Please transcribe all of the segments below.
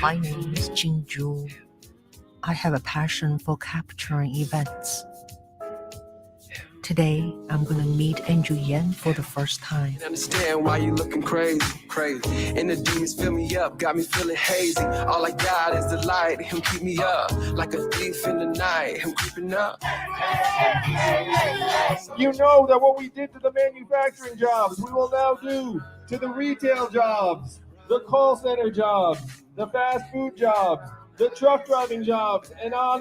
My name is Ching Juhl. I have a passion for capturing events. Today, I'm gonna meet Andrew Yan for the first time. Understand why you looking crazy. And the demons fill me up, got me feeling hazy. All I got is the light, him keep me up. Like a thief in the night, him creeping up. You know that what we did to the manufacturing jobs, we will now do to the retail jobs, the call center jobs, the fast food jobs, the truck driving jobs, and on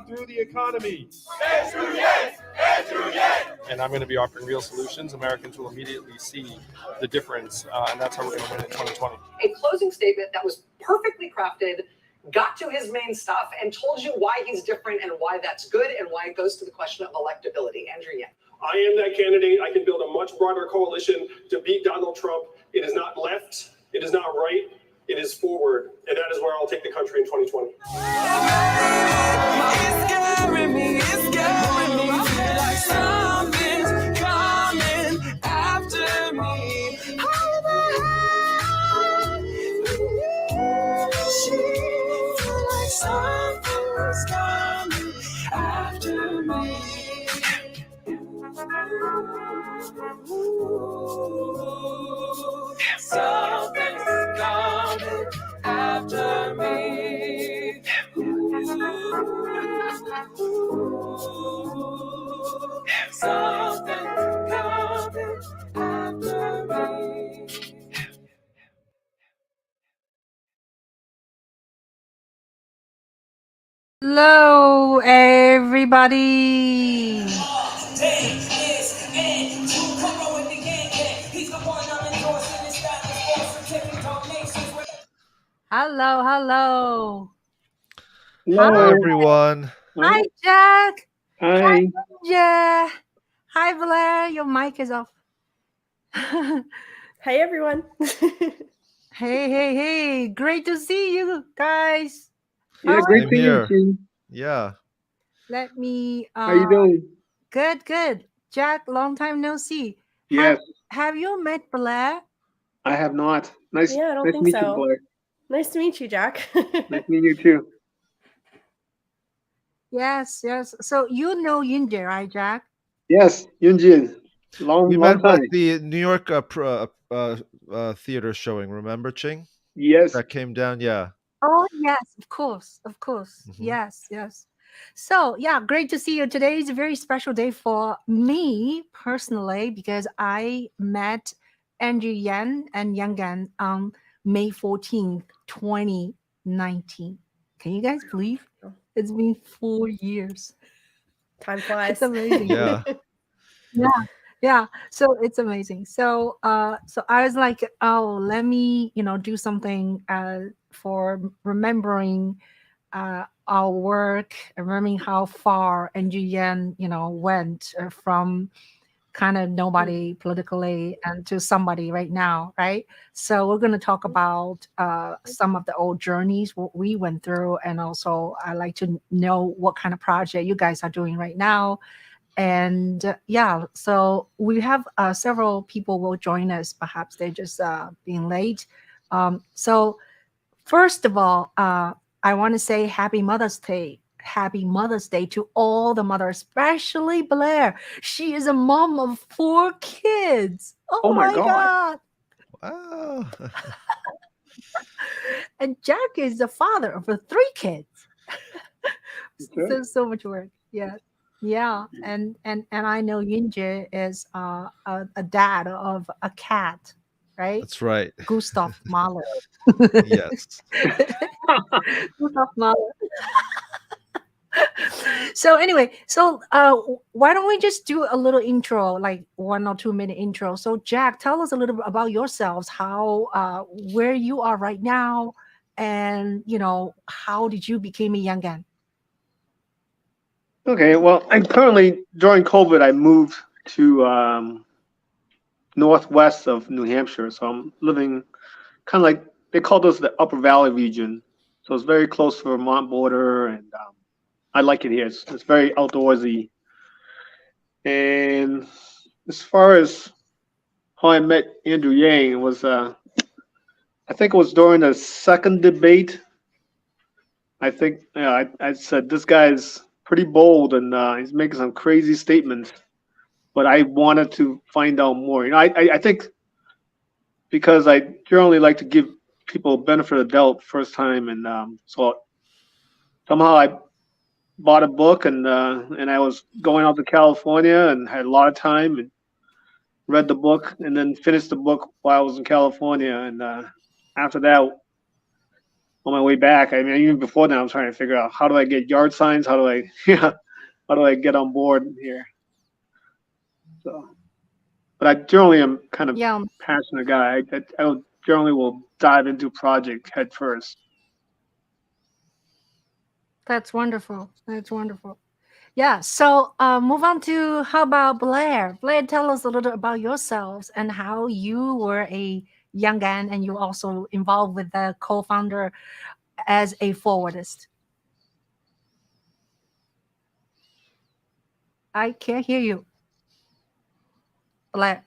through the economy. Andrew Yang! Andrew Yang! And I'm going to be offering real solutions. Americans will immediately see the difference, and that's how we're going to win in 2020. A closing statement that was perfectly crafted, got to his main stuff, and told you why he's different and why that's good and why it goes to the question of electability. Andrew Yang. I am that candidate. I can build a much broader coalition to beat Donald Trump. It is not left. It is not right. It is forward. And that is where I'll take the country in 2020. It's scaring me, it's scaring me. Feel like something's coming after me. How the hell? She feel like something's coming after me. Something's coming after me. Something's coming after me. Hello, everybody. Hello, hello. Hello, everyone. Hi, Jack. Hi. Yeah. Hi, Blair. Your mic is off. Hi, everyone. Hey. Great to see you guys. Yeah, How great are to you? hear you. Yeah. Let me. How you doing? Good. Jack, long time no see. Yes. Have you met Blair? I have not. Nice. Yeah, I don't nice think to meet so. you, Blair. Nice to meet you, Jack. Nice to meet you too. Yes. So you know Yunji, right, Jack? Yes, Yunjin. We Long met time. at the New York theater showing. Remember, Ching? Yes. That came down. Yeah. Oh yes, of course. Mhm. Yes. So yeah, great to see you. Today is a very special day for me personally because I met Andrew Yan and Yang Gan on May 14th, 2019. Can you guys believe it's been 4 years? Time flies. It's amazing. Yeah. Yeah. So it's amazing. So so I was like, oh, let me do something for remembering our work, remembering how far Andrew Yan went from kind of nobody politically and to somebody right now, right? So we're going to talk about some of the old journeys, what we went through, and also I like to know what kind of project you guys are doing right now. And yeah, so we have several people will join us. Perhaps they're just being late. So first of all, I want to say Happy Mother's Day. Happy Mother's Day to all the mothers, especially Blair. She is a mom of 4 kids. Oh my God. Wow. And Jack is the father of 3 kids. So much work. Yeah. And I know Yunji is a dad of a cat, right? That's right. Gustav Mahler. Yes. Gustav Mahler. So anyway, why don't we just do a little intro, like 1 or 2 minute intro. So Jack, tell us a little bit about yourselves, how where you are right now, and how did you become a young gun? Okay, well, I'm currently, during COVID, I moved to northwest of New Hampshire. So I'm living kind of like, they call this the Upper Valley region. So it's very close to the Vermont border, and I like it here. It's very outdoorsy. And as far as how I met Andrew Yang, it was I think it was during the second debate. I think I said this guy's pretty bold and he's making some crazy statements, but I wanted to find out more. I think because I generally like to give people benefit of the doubt first time, and so somehow I bought a book and I was going out to California and had a lot of time and read the book and then finished the book while I was in California. And after that, on my way back, I mean, even before that, I was trying to figure out how do I get yard signs? How do I, yeah, how do I get on board here? So, but I generally am kind of Yeah, passionate guy. I generally will dive into project head first. that's wonderful. That's wonderful. Yeah. So move on to how about Blair? Blair, tell us a little about yourselves and how you were a young gun and you also involved with the co-founder as a forwardist. I can't hear you, Blair.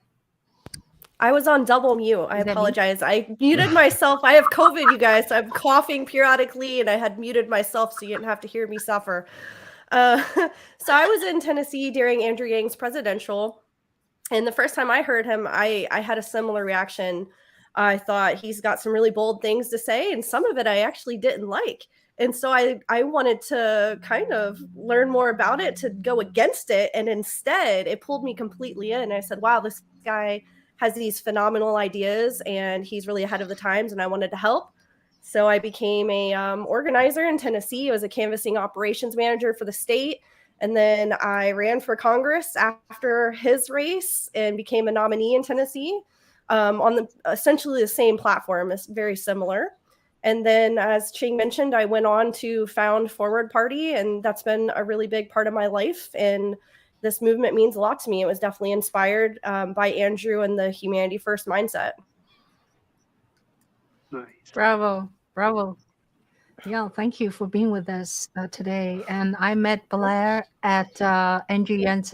I was on double mute. I Is that me? apologize. I muted myself. I have COVID, you guys. So I'm coughing periodically, and I had muted myself so you didn't have to hear me suffer. Uh, so I was in Tennessee during Andrew Yang's presidential, and the first time I heard him, I had a similar reaction. I thought he's got some really bold things to say, and some of it I actually didn't like. And so I wanted to kind of learn more about it to go against it. And instead, it pulled me completely in. I said, wow, this guy has these phenomenal ideas and he's really ahead of the times. And I wanted to help. So I became a organizer in Tennessee. I was a canvassing operations manager for the state. And then I ran for Congress after his race and became a nominee in Tennessee on the essentially the same platform. It's very similar. And then, as Ching mentioned, I went on to found Forward Party, and that's been a really big part of my life. And this movement means a lot to me. It was definitely inspired by Andrew and the humanity first mindset. Nice. Bravo. Bravo. Yeah, thank you for being with us today. And I met Blair at Andrew Yan's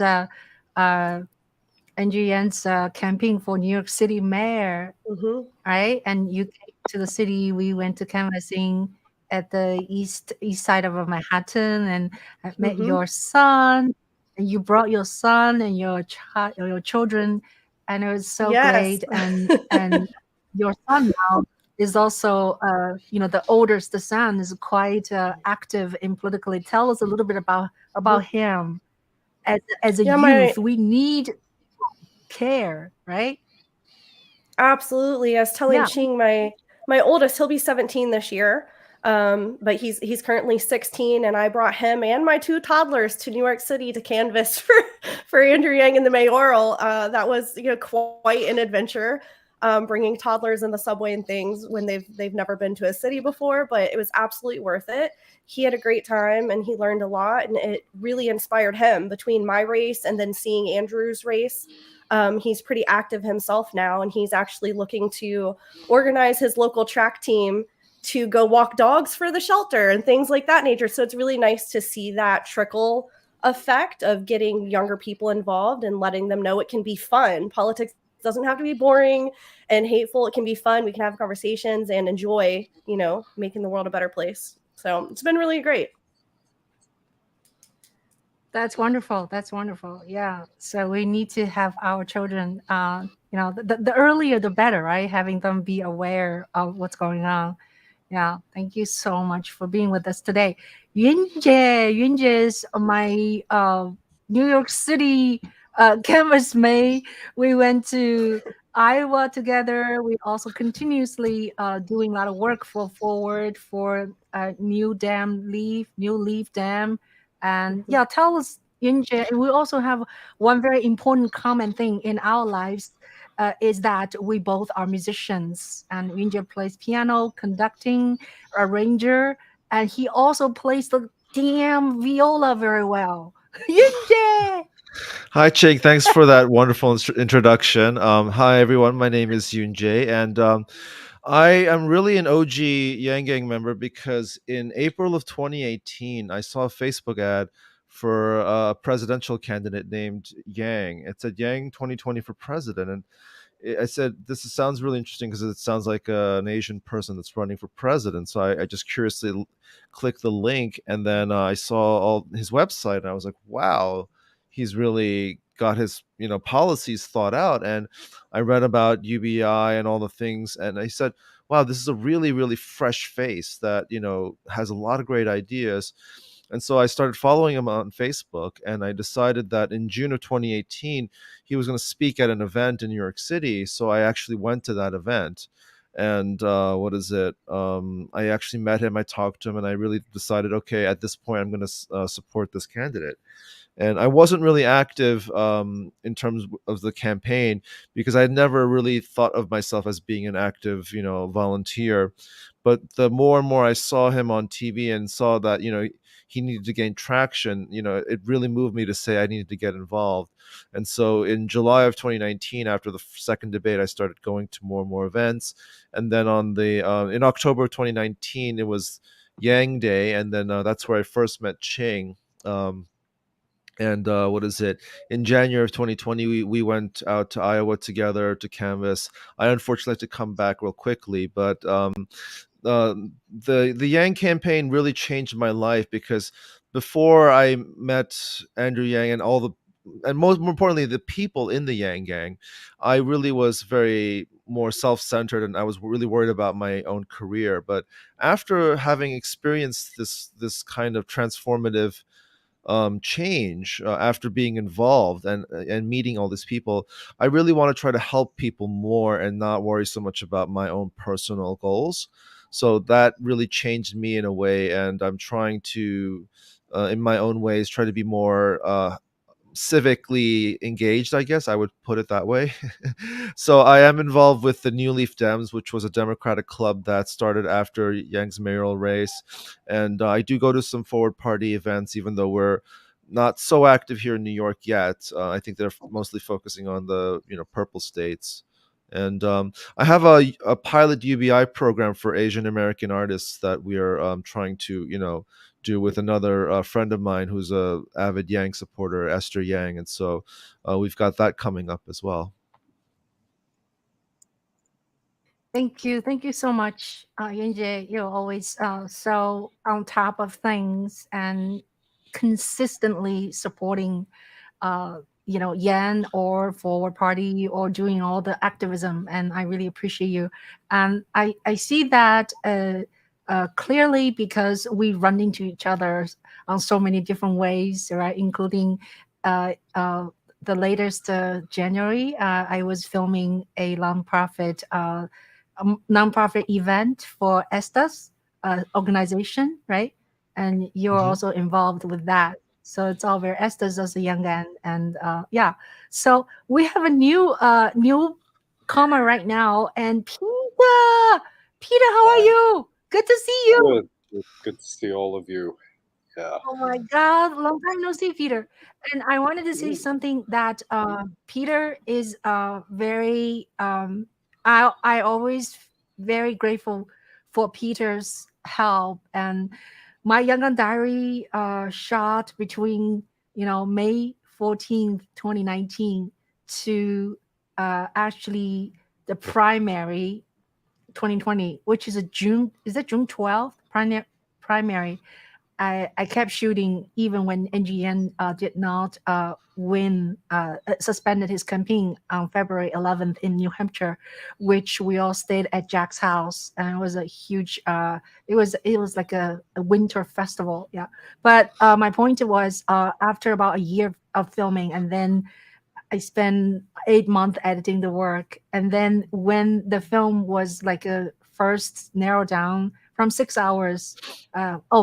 campaign for New York City mayor, right? And you came to the city. We went to canvassing at the east side of Manhattan, and I met your son. And you brought your son and your child, your children, and it was so great. And your son now is also, the oldest son is quite active in politically. Tell us a little bit about him as a youth. We need care, right? Absolutely. I was telling Ching, my oldest, he'll be 17 this year. But he's currently 16, and I brought him and my 2 toddlers to New York City to canvass for Andrew Yang in the mayoral. That was quite an adventure, bringing toddlers in the subway and things when they've never been to a city before, but it was absolutely worth it. He had a great time and he learned a lot, and it really inspired him. Between my race and then seeing Andrew's race, he's pretty active himself now, and he's actually looking to organize his local track team to go walk dogs for the shelter and things like that nature. So it's really nice to see that trickle effect of getting younger people involved and letting them know it can be fun. Politics doesn't have to be boring and hateful. It can be fun. We can have conversations and enjoy, making the world a better place. So it's been really great. That's wonderful. That's wonderful. Yeah. So we need to have our children, the earlier the better, right? Having them be aware of what's going on. Yeah. Thank you so much for being with us today. Yunjie is my New York City canvas mate. We went to Iowa together. We also continuously doing a lot of work for Forward for New Leaf Dam. And yeah, tell us, Yunjie, and we also have one very important common thing in our lives is that we both are musicians. And Yunjie plays piano, conducting, arranger, and he also plays the damn viola very well. Yunjie! Hi, Ching. Thanks for that wonderful introduction. Hi, everyone. My name is Yoon Jae, and I am really an OG Yang Gang member because in April of 2018, I saw a Facebook ad for a presidential candidate named Yang. It said Yang 2020 for president, and I said, sounds really interesting because it sounds like an Asian person that's running for president. So I just curiously clicked the link, and then I saw all his website, and I was like, wow, he's really got his policies thought out. And I read about UBI and all the things, and I said, wow, this is a really, really fresh face that has a lot of great ideas. And so I started following him on Facebook, and I decided that in June of 2018, he was going to speak at an event in New York City. So I actually went to that event. And what is it? I actually met him, I talked to him, and I really decided, okay, at this point, I'm going to support this candidate. And I wasn't really active in terms of the campaign because I had never really thought of myself as being an active, volunteer. But the more and more I saw him on TV and saw that, he needed to gain traction, it really moved me to say I needed to get involved. And so in July of 2019, after the second debate, I started going to more and more events. And then in October of 2019, it was Yang Day, and then that's where I first met Ching. And what is it? In January of 2020, we went out to Iowa together to canvass. I unfortunately had to come back real quickly, but uh, the Yang campaign really changed my life because before I met Andrew Yang and more importantly the people in the Yang gang, I really was very more self-centered, and I was really worried about my own career. But after having experienced this kind of transformative change after being involved and meeting all these people, I really want to try to help people more and not worry so much about my own personal goals. So that really changed me in a way, and I'm trying to, in my own ways, try to be more civically engaged, I guess I would put it that way. So I am involved with the New Leaf Dems, which was a Democratic club that started after Yang's mayoral race. And I do go to some forward party events, even though we're not so active here in New York yet. I think they're mostly focusing on the purple states. And I have a pilot UBI program for Asian American artists that we are trying to do with another friend of mine who's a avid Yang supporter, Esther Yang, and so we've got that coming up as well. Thank you so much, Yunjie. You're always so on top of things and consistently supporting, Yan or Forward Party or doing all the activism, and I really appreciate you. And I see that clearly because we run into each other on so many different ways, right? Including uh, uh, the latest January, I was filming a nonprofit event for Estas organization, right? And you're Mhm. also involved with that. So it's all very Estas as a young man, and yeah. So we have a newcomer right now, and Peter. Peter, how are you? Good to see you. Good to see all of you. Yeah. Oh my God, long time no see, Peter. And I wanted to say something that Peter is very I always very grateful for Peter's help. And my Young Gun Diary shot between May 14th, 2019 to actually the primary 2020, which is June 12th primary. I kept shooting even when NGN did not suspended his campaign on February 11th in New Hampshire, which we all stayed at Jack's house, and it was a huge. It was like a winter festival, yeah. But my point was, after about a year of filming, and then I spent 8 months editing the work, and then when the film was like a first narrowed down from 6 hours.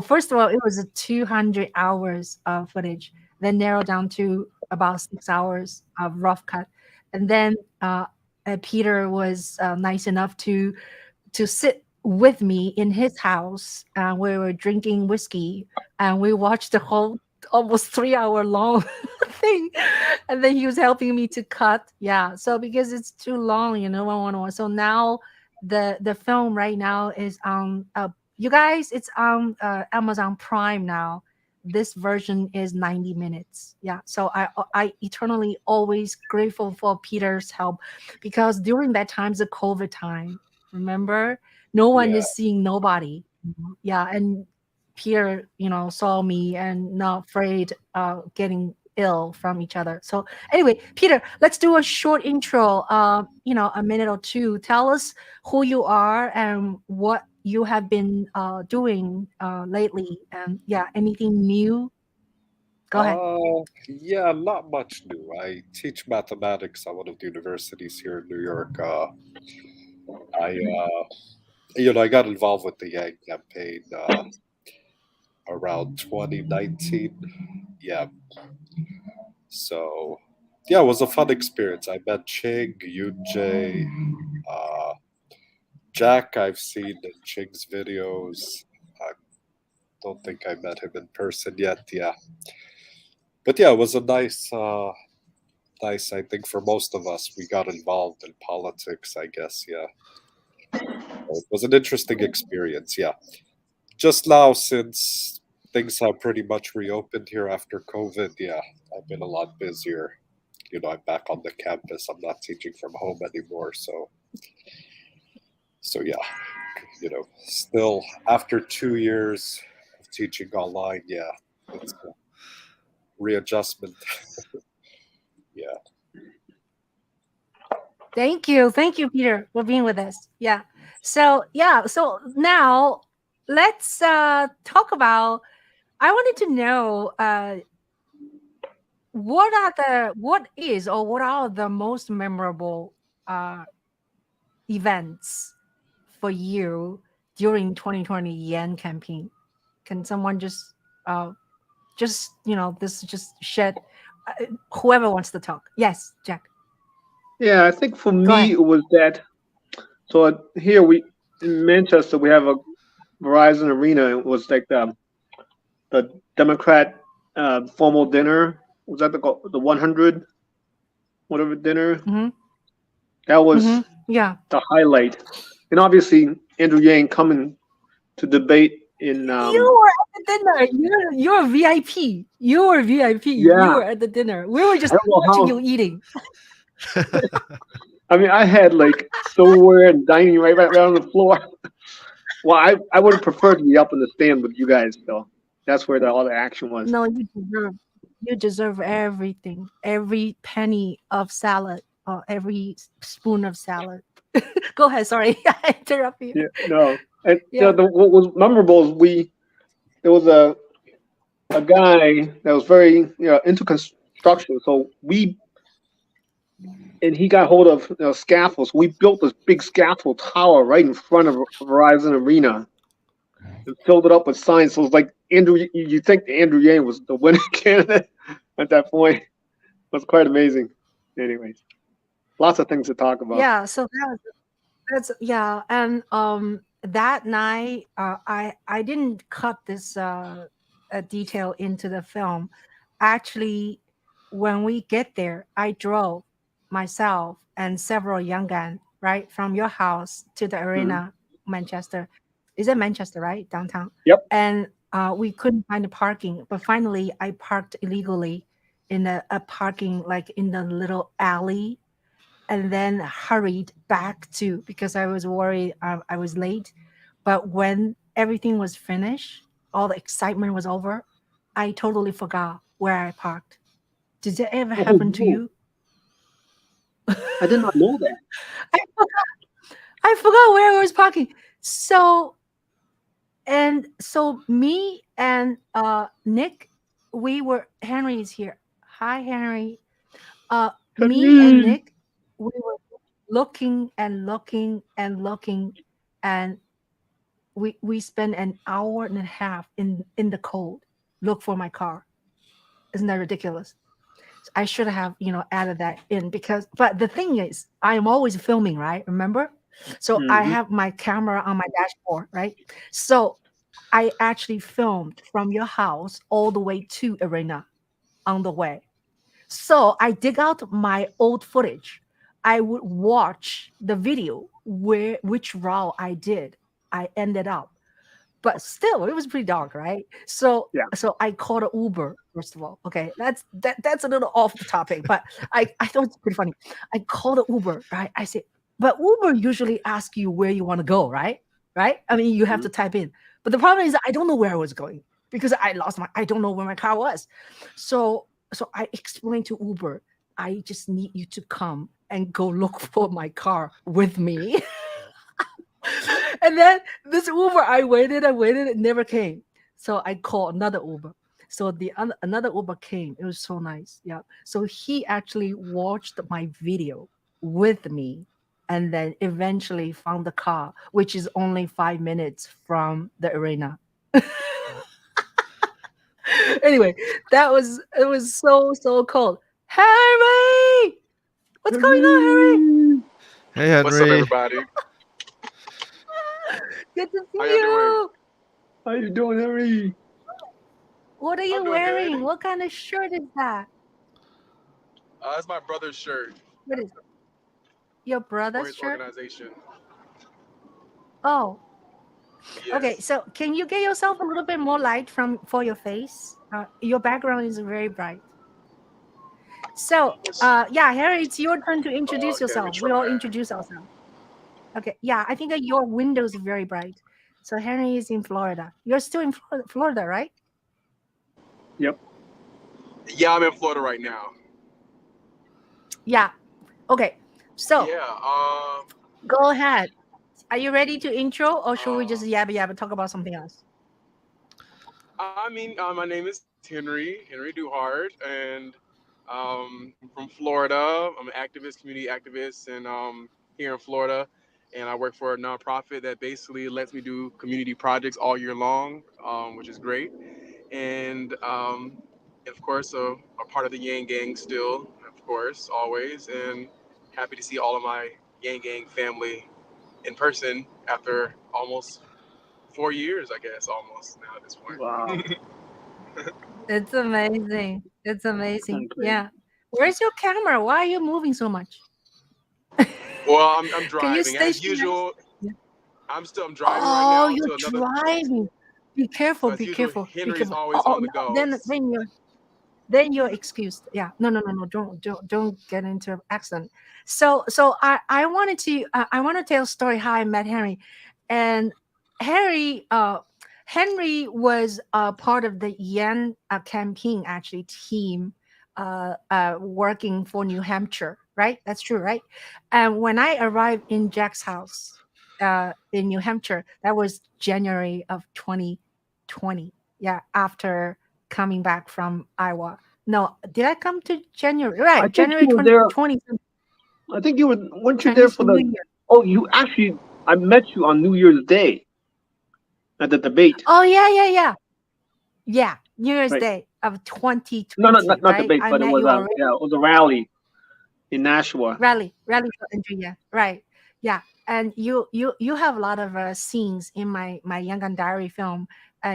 First of all, it was a 200 hours of footage, then narrowed down to about 6 hours of rough cut, and then Peter was nice enough to sit with me in his house. We were drinking whiskey, and we watched the whole almost 3 hour long thing, and then he was helping me to cut. Yeah, so because it's too long, one. So now the film right now is on you guys, it's on Amazon Prime now. this version is 90 minutes. Yeah. So I eternally always grateful for Peter's help, because during that time's a COVID time, remember? No one Yeah. is seeing nobody. Yeah. And Peter, saw me and not afraid getting ill from each other. So anyway, Peter, let's do a short intro, a minute or two. Tell us who you are and what you have been doing lately, and yeah, anything new. Go ahead. Yeah, not much new. I teach mathematics at one of the universities here in New York. I got involved with the Yang campaign around 2019. Yeah, so yeah, it was a fun experience. I met Ching, Yunjay, uh, Jack. I've seen in Ching's videos. I don't think I met him in person yet. Yeah, but yeah, it was a nice. I think for most of us, we got involved in politics. I guess. Yeah, it was an interesting experience. Yeah, just now since things have pretty much reopened here after COVID. Yeah, I've been a lot busier. I'm back on the campus. I'm not teaching from home anymore. So yeah, still after 2 years of teaching online, yeah, it's a readjustment. Yeah. Thank you, Peter, for being with us. Yeah. So yeah, so now let's talk about. I wanted to know what are the most memorable uh, events for you during 2020 yen campaign. Can someone this just shed, whoever wants to talk. Yes, Jack, Yeah, I think for go me ahead. it was that. So here we in Manchester we have a Verizon Arena. It was like the Democrat formal dinner. Was that the 100 whatever dinner? Mm-hmm. That was Mm-hmm. Yeah. the highlight. And obviously Andrew Yang coming to debate in You were at the dinner. You're a VIP. You were VIP. You yeah. were at the dinner. We were I just don't know watching you how. eating. I mean, I had like silverware and dining right on the floor. Well, I would have preferred to be up in the stand with you guys, though. That's where all the action was. No, you deserve everything. Every penny of salad, or every spoon of salad. Go ahead. Sorry, I interrupt you. Yeah, no. And Yeah. what was memorable is there was a guy that was very into construction, so he got hold of scaffolds. We built this big scaffold tower right in front of Verizon Arena and filled it up with signs. So it was like Andrew. You think Andrew Yang was the winning candidate at that point? It was quite amazing. Anyways, lots of things to talk about. Yeah. So that's yeah, and that night, I didn't cut this detail into the film. Actually, when we get there, I drove myself and several young guys right from your house to the Mhm. arena, Manchester. Is it Manchester, right? Downtown. Yep. And we couldn't find the parking, but finally I parked illegally in a parking, like in the little alley, and then hurried back to, because I was worried I was late. But when everything was finished, all the excitement was over, I totally forgot where I parked. Did it ever Oh happen to no, you? I did not know that. I forgot where I was parking. So me and Nick, Henry is here. Hi, Henry. Me and Henry. Nick, we were looking and looking and looking, and we spent an hour and a half in the cold look for my car. Isn't that ridiculous? I should have added that in, but the thing is, I am always filming, right? Remember? So I Hmm. have my camera on my dashboard, right? So I actually filmed from your house all the way to arena on the way. So I dig out my old footage. I would watch the video which route I ended up. but still it was pretty dark, right? So Yeah. I called an Uber first of all. Okay, that's a little off the topic, but I thought it's pretty funny. I called an Uber, right? I said, but Uber usually ask you where you want to go, right? Right? I mean, you have to type in. But the problem is I don't know where I was going because I don't know where my car was. So I explained to Uber, I just need you to come and go look for my car with me. And then this Uber, I waited, it never came. So I called another Uber. So another Uber came. It was so nice. Yeah. So he actually watched my video with me and then eventually found the car, which is only 5 minutes from the arena. Anyway, it was so cold. Harry! What's going on, Harry? Hey, Henry. What's up, everybody? Good to see How you doing? How you doing, Harry? What are I'm you doing wearing? good. What kind of shirt is that? It's my brother's shirt What is it? Your for brother's his shirt? organization. Oh, okay. Yes. So can you get yourself a little bit more light for your face? Your background is very bright. So, yeah, Harry, it's your turn to introduce Okay, let me yourself. We all try. introduce ourselves. Okay. Yeah, I think that your window is very bright. So Henry is in Florida. You're still in Florida, right? Yep. Yeah, I'm in Florida right now. Yeah. Okay. So Yeah. go ahead. Are you ready to intro, or should we just yabba yabba talk about something else? I mean, my name is Henry Duhart, and from Florida. I'm an activist, community activist, and here in Florida, and I work for a nonprofit that basically lets me do community projects all year long, which is great. And of course, a part of the Yang Gang still, of course, always, and happy to see all of my Yang Gang family in person after almost 4 years, I guess, almost now at this point. Wow. It's amazing. It's amazing. Great. Yeah. Where's your camera? Why are you moving so much? Well, I'm Can you driving as station? usual. Yeah. I'm driving right Oh, now you're to another. driving. Be careful. So as Be usual, careful. Be Henry's careful. always Oh, on the no, go. then you're excused. Yeah. No. Don't get into an accident. So I wanted to I want to tell a story how I met Henry, and Henry Henry was part of the Yan campaign actually team working for New Hampshire, right? That's true, right? And when I arrived in Jack's house in New Hampshire, that was January of 2020. Yeah, after coming back from Iowa. No, did I come to January? I Right, think January you were there. 2020. I think you were. Weren't you there Chinese for New the? Year. Oh, you actually. I met you on New Year's Day at the debate. Oh yeah. New Year's Right. Day of 2020. No, not Right? debate, I but it met was you already. it was a rally in Nashua. Rally for Andrea. Right. Yeah. And you have a lot of scenes in my Yangon Diary film.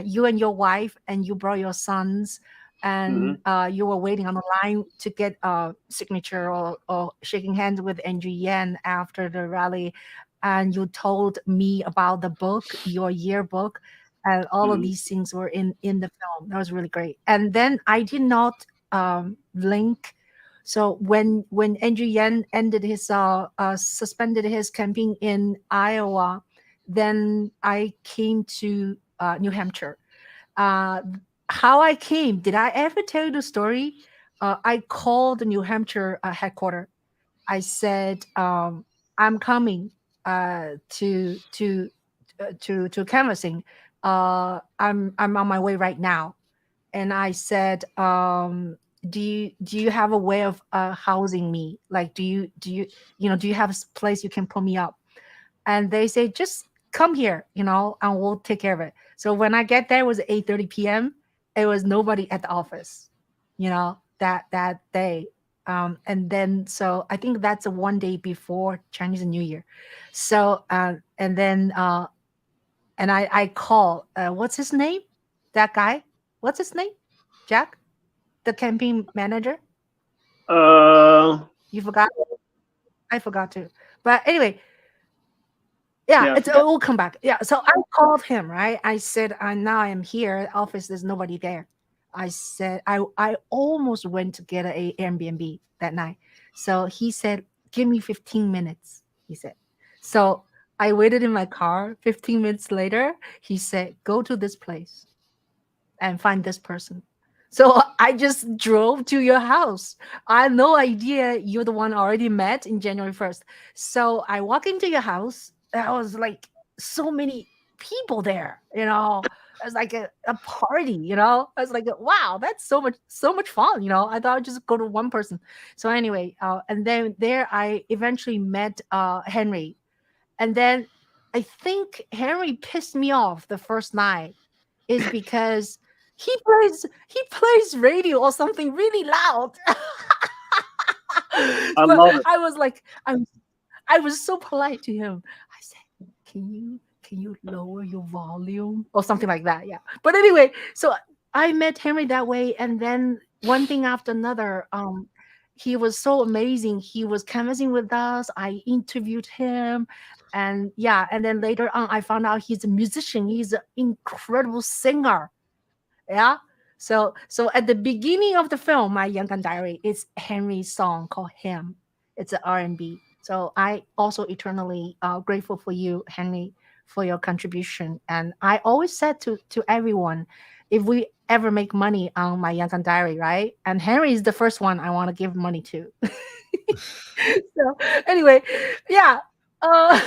You and your wife, and you brought your sons, and you were waiting on the line to get a signature or shaking hands with Andrew Yan after the rally, and you told me about the book, your yearbook, and all of these things were in the film. That was really great. And then I did not link. So when Andrew Yan ended his suspended his campaign in Iowa, then I came to New Hampshire. How I came? Did I ever tell you the story? I called the New Hampshire headquarters. I said, I'm coming to canvassing. I'm on my way right now, and I said, do you have a way of housing me? Like, do you do you have a place you can put me up? And they say, just come here, and we'll take care of it. So when I get there, it was 8:30 p.m. It was nobody at the office, that day. And then, so I think that's one day before Chinese New Year. So, and then, and I call, what's his name? That guy? What's his name? Jack? The campaign manager? Uh, You forgot? I forgot too. But anyway, Yeah, Yeah, it will come back. Yeah, so I called him, right? I said, now I'm here. Office, there's nobody there. I said, I almost went to get a Airbnb that night. So he said, give me 15 minutes. He said. So I waited in my car. 15 minutes later, he said, go to this place and find this person. So I just drove to your house. I had no idea you're the one already met in January 1st. So I walk into your house. There was like so many people there, you know. It was like a party, you know. I was like, wow, that's so much fun, you know. I thought I'd just go to one person. So anyway, and then there I eventually met Henry. And then I think Henry pissed me off the first night is because he plays radio or something really loud. I But love it. I was like, I was so polite to him. I said, can you lower your volume or something like that? Yeah. But anyway, so I met Henry that way, and then one thing after another. He was so amazing. He was canvassing with us. I interviewed him, and yeah, and then later on, I found out he's a musician. He's an incredible singer. Yeah. So at the beginning of the film, My Young Gun Diary, it's Henry's song called Him. It's an R&B. So I also eternally grateful for you, Henry, for your contribution. And I always said to everyone, if we ever make money on My Young Gun Diary, right? And Henry is the first one I want to give money to. So anyway, yeah. Uh,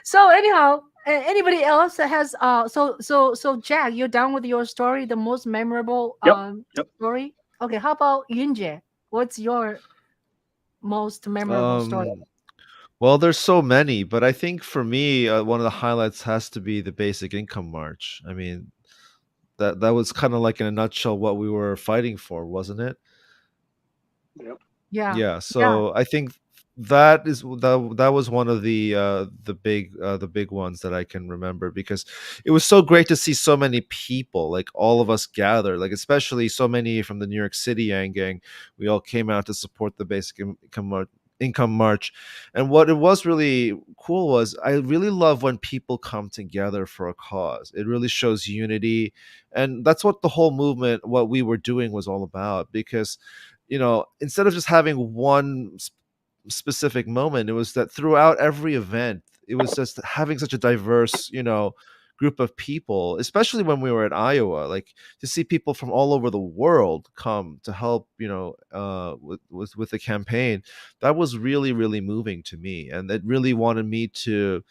so anyhow, anybody else that has so Jack, you're done with your story, the most memorable Yep. Yep. story. Okay, how about Yunje? What's your most memorable story? Um, well, there's so many, but I think for me, one of the highlights has to be the basic income march. I mean, that was kind of like in a nutshell what we were fighting for, wasn't it? Yep. Yeah, Yeah, yeah, so I think that was one of the big ones that I can remember, because it was so great to see so many people, like all of us gather, like especially so many from the New York City Yang Gang. We all came out to support the income march. And what it was really cool was, I really love when people come together for a cause. It really shows unity, and that's what the whole movement, what we were doing, was all about. Because instead of just having one specific moment, it was that throughout every event, it was just having such a diverse, group of people, especially when we were at Iowa, like to see people from all over the world come to help, with the campaign. That was really, really moving to me. And it really wanted me to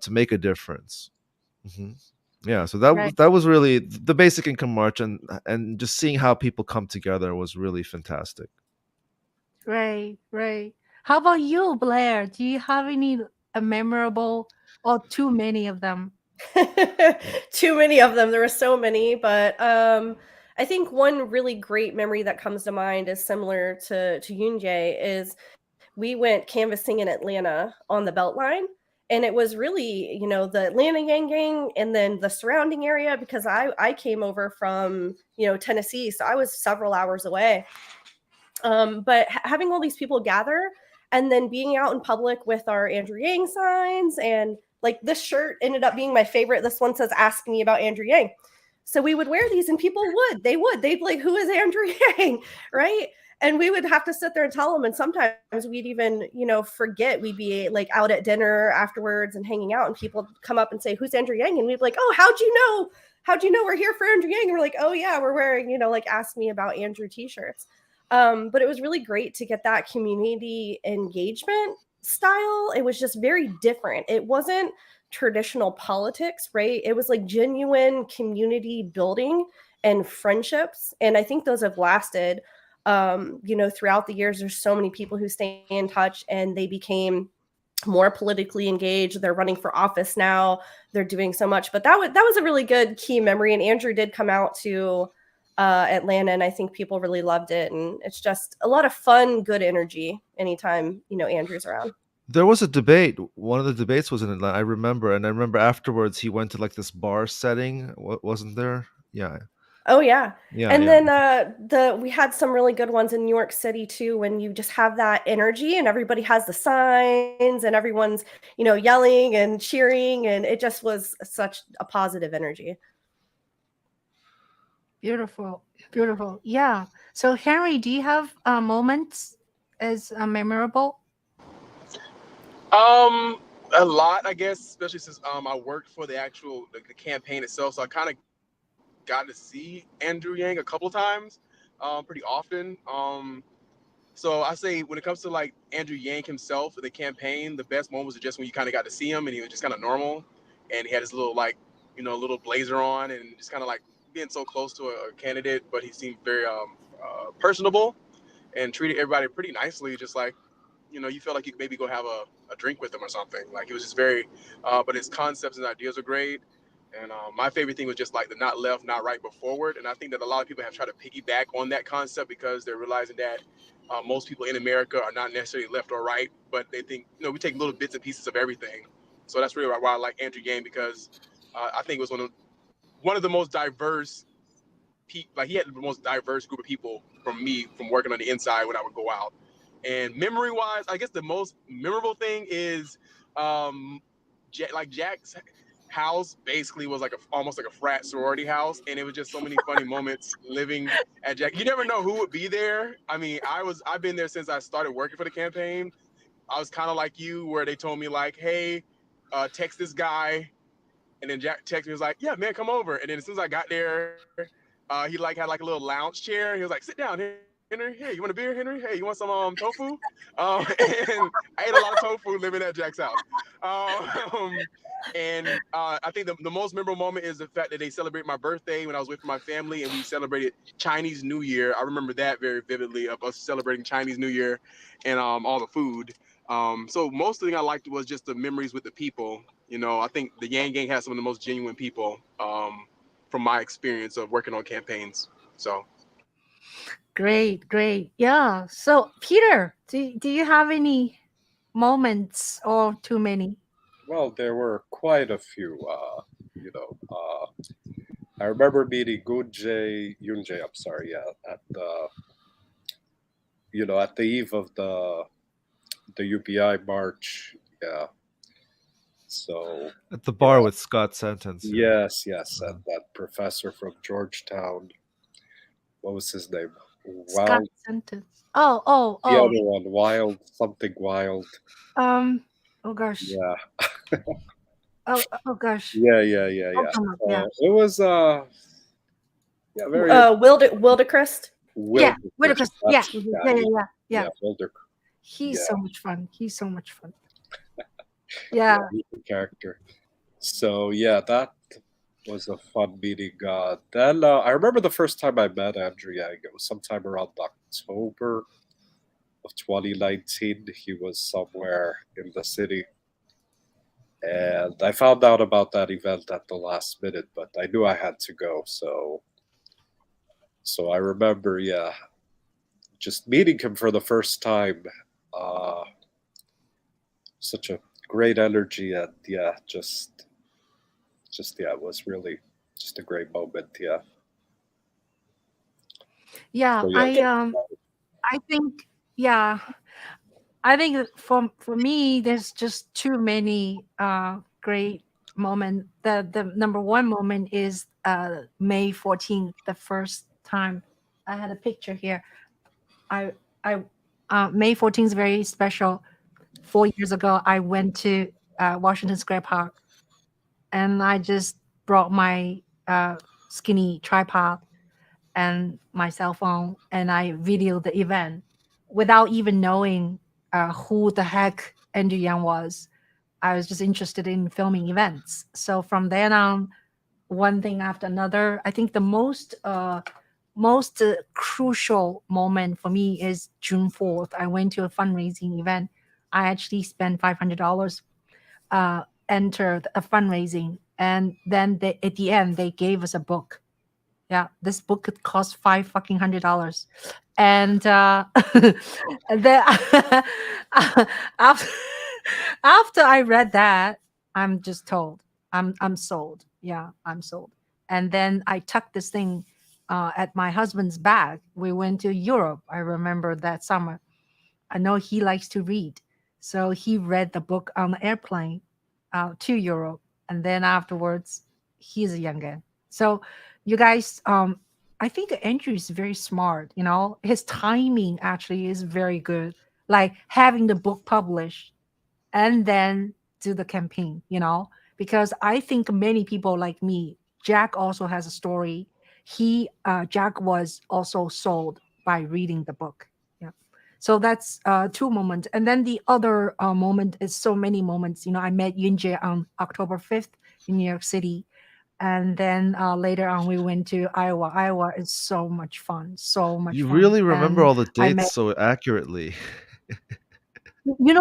make a difference. hmm Yeah, so right, that was really the basic income march, and just seeing how people come together was really fantastic. right, right. How about you, Blair? Do you have any a memorable or too many of them? Too many of them. There were so many, but I think one really great memory that comes to mind is similar to Yunjae. Is we went canvassing in Atlanta on the Beltline. And it was really, the Atlanta Yang Gang and then the surrounding area, because I came over from, Tennessee. So I was several hours away. But having all these people gather and then being out in public with our Andrew Yang signs, and like this shirt ended up being my favorite. This one says, "Ask me about Andrew Yang." So we would wear these and people they'd be like, "Who is Andrew Yang?" Right. And we would have to sit there and tell them. And sometimes we'd even, forget. We'd be like out at dinner afterwards and hanging out, and people come up and say, "Who's Andrew Yang?" And we'd be like, "Oh, how'd you know? How'd you know we're here for Andrew Yang?" And we're like, "Oh yeah, we're wearing, like Ask Me About Andrew t-shirts." But it was really great to get that community engagement style. It was just very different. It wasn't traditional politics, right? It was like genuine community building and friendships. And I think those have lasted, throughout the years. There's so many people who stay in touch, and they became more politically engaged. They're running for office now. They're doing so much. But that was a really good key memory. And Andrew did come out to Atlanta, and I think people really loved it. And it's just a lot of fun, good energy anytime, Andrew's around. There was a debate. One of the debates was in Atlanta, I remember. And I remember afterwards he went to like this bar setting. Wasn't there? Yeah. Oh yeah. Yeah, And yeah. then we had some really good ones in New York City too, when you just have that energy and everybody has the signs and everyone's, yelling and cheering, and it just was such a positive energy. Beautiful, beautiful. Yeah. So Henry, do you have moments as memorable? A lot, I guess, especially since I worked for the actual the campaign itself, so I kind of got to see Andrew Yang a couple times, pretty often. So I say when it comes to like Andrew Yang himself, the campaign, the best moments are just when you kind of got to see him and he was just kind of normal, and he had his little like little blazer on and just kind of like being so close to a candidate, but he seemed very personable and treated everybody pretty nicely, just like you felt like you could maybe go have a drink with him or something. Like he was just very, but his concepts and ideas are great. And my favorite thing was just like the not left, not right, but forward. And I think that a lot of people have tried to piggyback on that concept because they're realizing that most people in America are not necessarily left or right, but they think, we take little bits and pieces of everything. So that's really why I like Andrew Yang, because I think it was one of the most diverse like he had the most diverse group of people from me from working on the inside when I would go out. And memory wise, I guess the most memorable thing is Jack's house basically was like almost like a frat sorority house, and it was just so many funny moments living at Jack. You never know who would be there. I mean, I've been there since I started working for the campaign. I was kind of like you, where they told me like, hey, text this guy. And then Jack texted me, was like, yeah, man, come over. And then as soon as I got there, he like had like a little lounge chair. He was like, sit down, Henry. Hey, you want a beer, Henry? Hey, you want some tofu? And I ate a lot of tofu living at Jack's house. And I think the most memorable moment is the fact that they celebrated my birthday when I was with my family, and we celebrated Chinese New Year. I remember that very vividly, of us celebrating Chinese New Year and all the food. So most of the thing I liked was just the memories with the people. I think the Yang Gang has some of the most genuine people from my experience of working on campaigns. So Great, great. Yeah. So Peter, do you have any moments or too many? Well, there were quite a few. You know, I remember meeting Yunjae. I'm sorry, yeah, at the at the eve of the UBI march. Yeah. So At the you bar know, with Scott Sentence. Yeah. yes, and that professor from Georgetown. What was his name? Scott Wild. sentence. Oh, oh, The other oh. one, Wild something Wild. Um. Oh gosh. Yeah, Oh gosh. yeah. Oh, come on. Yeah. It was yeah, very Wildecrest. Yeah. Wilderchris. Whitaker's. Yeah. That's Yeah. yeah, Yeah. he, Yeah. Yeah. yeah, Wilder. He's Yeah, so much fun. He's so much fun. yeah, Yeah. he's a character. So yeah, that was a fun meeting. Then I remember the first time I met Andrew Yang. It was sometime around October of 2019. He was somewhere in the city, and I found out about that event at the last minute, but I knew I had to go. So I remember, yeah, just meeting him for the first time. Uh, Such a great energy, and yeah, just yeah, it was really just a great moment. Yeah. Yeah. So yeah, I think. Yeah. I think that for me, there's just too many great moments. The number one moment is May 14th, the first time I had a picture here. I I May 14th is very special. 4 years ago, I went to Washington Square Park, and I just brought my skinny tripod and my cell phone, and I videoed the event without even knowing who the heck Andrew Yang was. I was just interested in filming events. So from then on, one thing after another. I think the most crucial moment for me is June 4th. I went to a fundraising event. I actually spent $500, entered a fundraising, and then at the end they gave us a book. Yeah, this book could cost $500, and and then after after I read that, I'm just told I'm sold. Yeah, I'm sold. And then I tucked this thing at my husband's back. We went to Europe. I remember that summer. I know he likes to read. So he read the book on the airplane to Europe. And then afterwards, he's a youngin. So you guys, I think Andrew is very smart. You know, his timing actually is very good. Like having the book published and then do the campaign, you know, because I think many people like me, Jack also has a story. Jack was also sold by reading the book. Yeah. So that's two moments. And then the other moment is so many moments. You know, I met Yunjie on October 5th in New York City. And then later on, we went to Iowa. Iowa is so much fun, so much You fun. really remember And all the I met dates so accurately.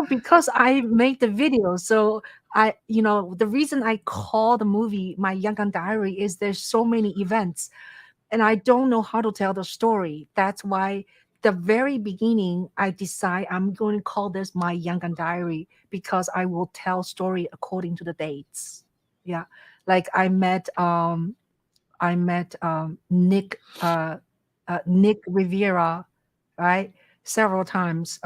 because I made the video. So the reason I call the movie My Yangon Diary is there's so many events and I don't know how to tell the story. That's why the very beginning I decide I'm going to call this My Yangon Diary because I will tell story according to the dates. Yeah. Like I met Nick Riviera, right? Several times.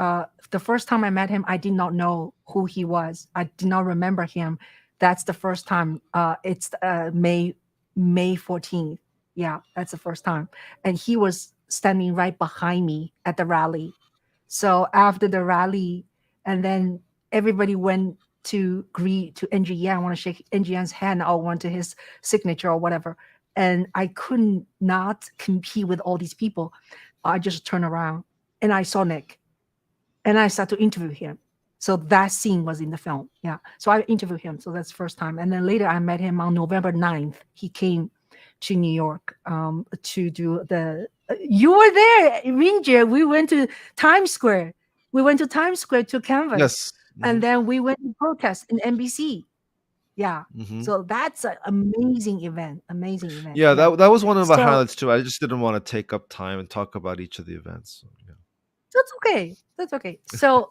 The first time I met him, I did not know who he was. I did not remember him. That's the first time. It's May 14th. Yeah, that's the first time. And he was standing right behind me at the rally. So after the rally, and then everybody went to greet to NG Yang, want to shake NG Yang's hand or want to his signature or whatever. And I couldn't not compete with all these people. I just turned around and I saw Nick and I started to interview him. So that scene was in the film. Yeah. So I interviewed him. So that's the first time. And then later I met him on November 9th. He came to New York to do you were there, Rinje. We went to Times Square. We went to Times Square to canvas. Yes. And then we went to protest in NBC. Yeah. So that's an amazing event. Amazing event. Yeah, that was one of the So highlights too. I just didn't want to take up time and talk about each of the events. So, yeah. that's okay. That's okay. So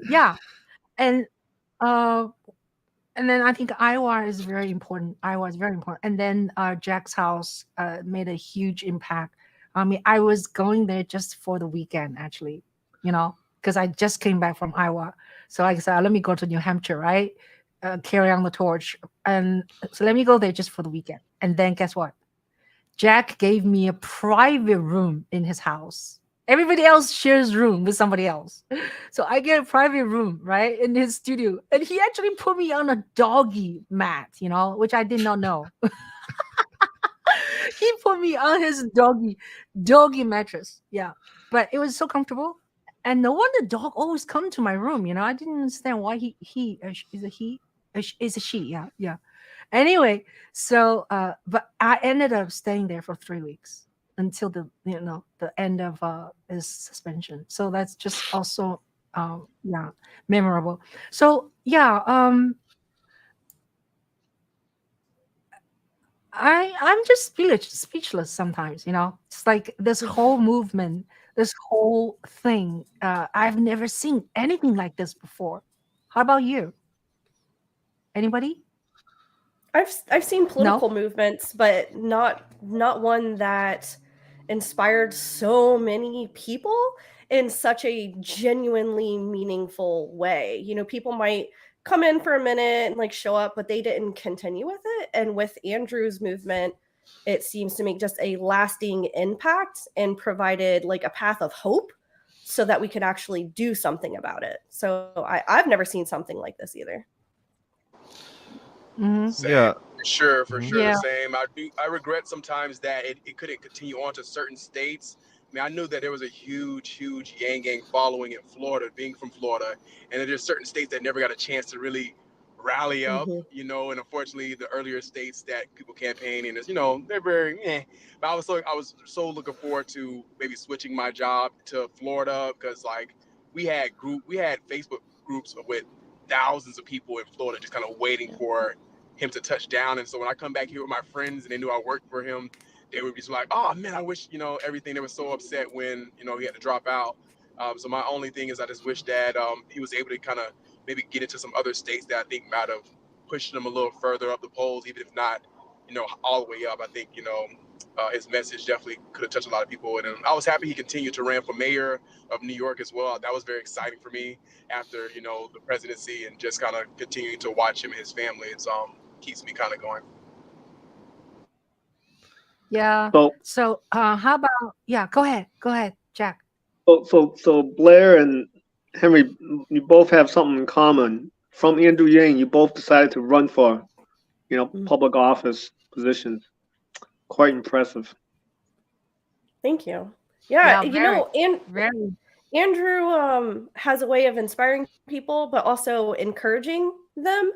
yeah. And uh and then I think Iowa is very important. Iowa is very important. And then Jack's house made a huge impact. I mean, I was going there just for the weekend, actually, because I just came back from Iowa. So I said, let me go to New Hampshire, right? Carry on the torch. And so let me go there just for the weekend. And then guess what? Jack gave me a private room in his house. Everybody else shares room with somebody else. So I get a private room, right, in his studio. And he actually put me on a doggy mat, which I did not know. He put me on his doggy mattress. Yeah. But it was so comfortable. And no wonder dog always come to my room. I didn't understand why is a he, is a she. Yeah. Yeah. Anyway, so but I ended up staying there for 3 weeks until the end of his suspension. So that's just also memorable. So yeah, I'm just speechless sometimes. It's like this whole movement, this whole thing. I've never seen anything like this before. How about you? Anybody? I've seen political movements, but not one that inspired so many people in such a genuinely meaningful way. People might come in for a minute and show up, but they didn't continue with it. And with Andrew's movement, it seems to make just a lasting impact and provided a path of hope so that we could actually do something about it. So I've never seen something like this either. Mm-hmm. Yeah, for sure the same. I regret sometimes that it couldn't continue on to certain states. I mean, I knew that there was a huge Yang Gang following in Florida, being from Florida, and there's certain states that never got a chance to really rally up, and unfortunately the earlier states that people campaign in is, they're very But I was so looking forward to maybe switching my job to Florida, because we had Facebook groups with thousands of people in Florida just kind of waiting for him to touch down. And so when I come back here with my friends and they knew I worked for him, they would be just like, oh man, I wish, everything. They were so upset when, he had to drop out. So my only thing is I just wish that he was able to kind of maybe get into some other states that I think might have pushed him a little further up the polls, even if not, all the way up. I think, his message definitely could have touched a lot of people. And I was happy he continued to run for mayor of New York as well. That was very exciting for me after, you know, the presidency, and just kind of continuing to watch him and his family. It's keeps me kind of going. Yeah. So, So how about, yeah, go ahead, Jack. so Blair and Henry, you both have something in common. From Andrew Yang, you both decided to run for, public office positions. Quite impressive. Thank you. Yeah, you very, know, and very. Andrew has a way of inspiring people, but also encouraging them.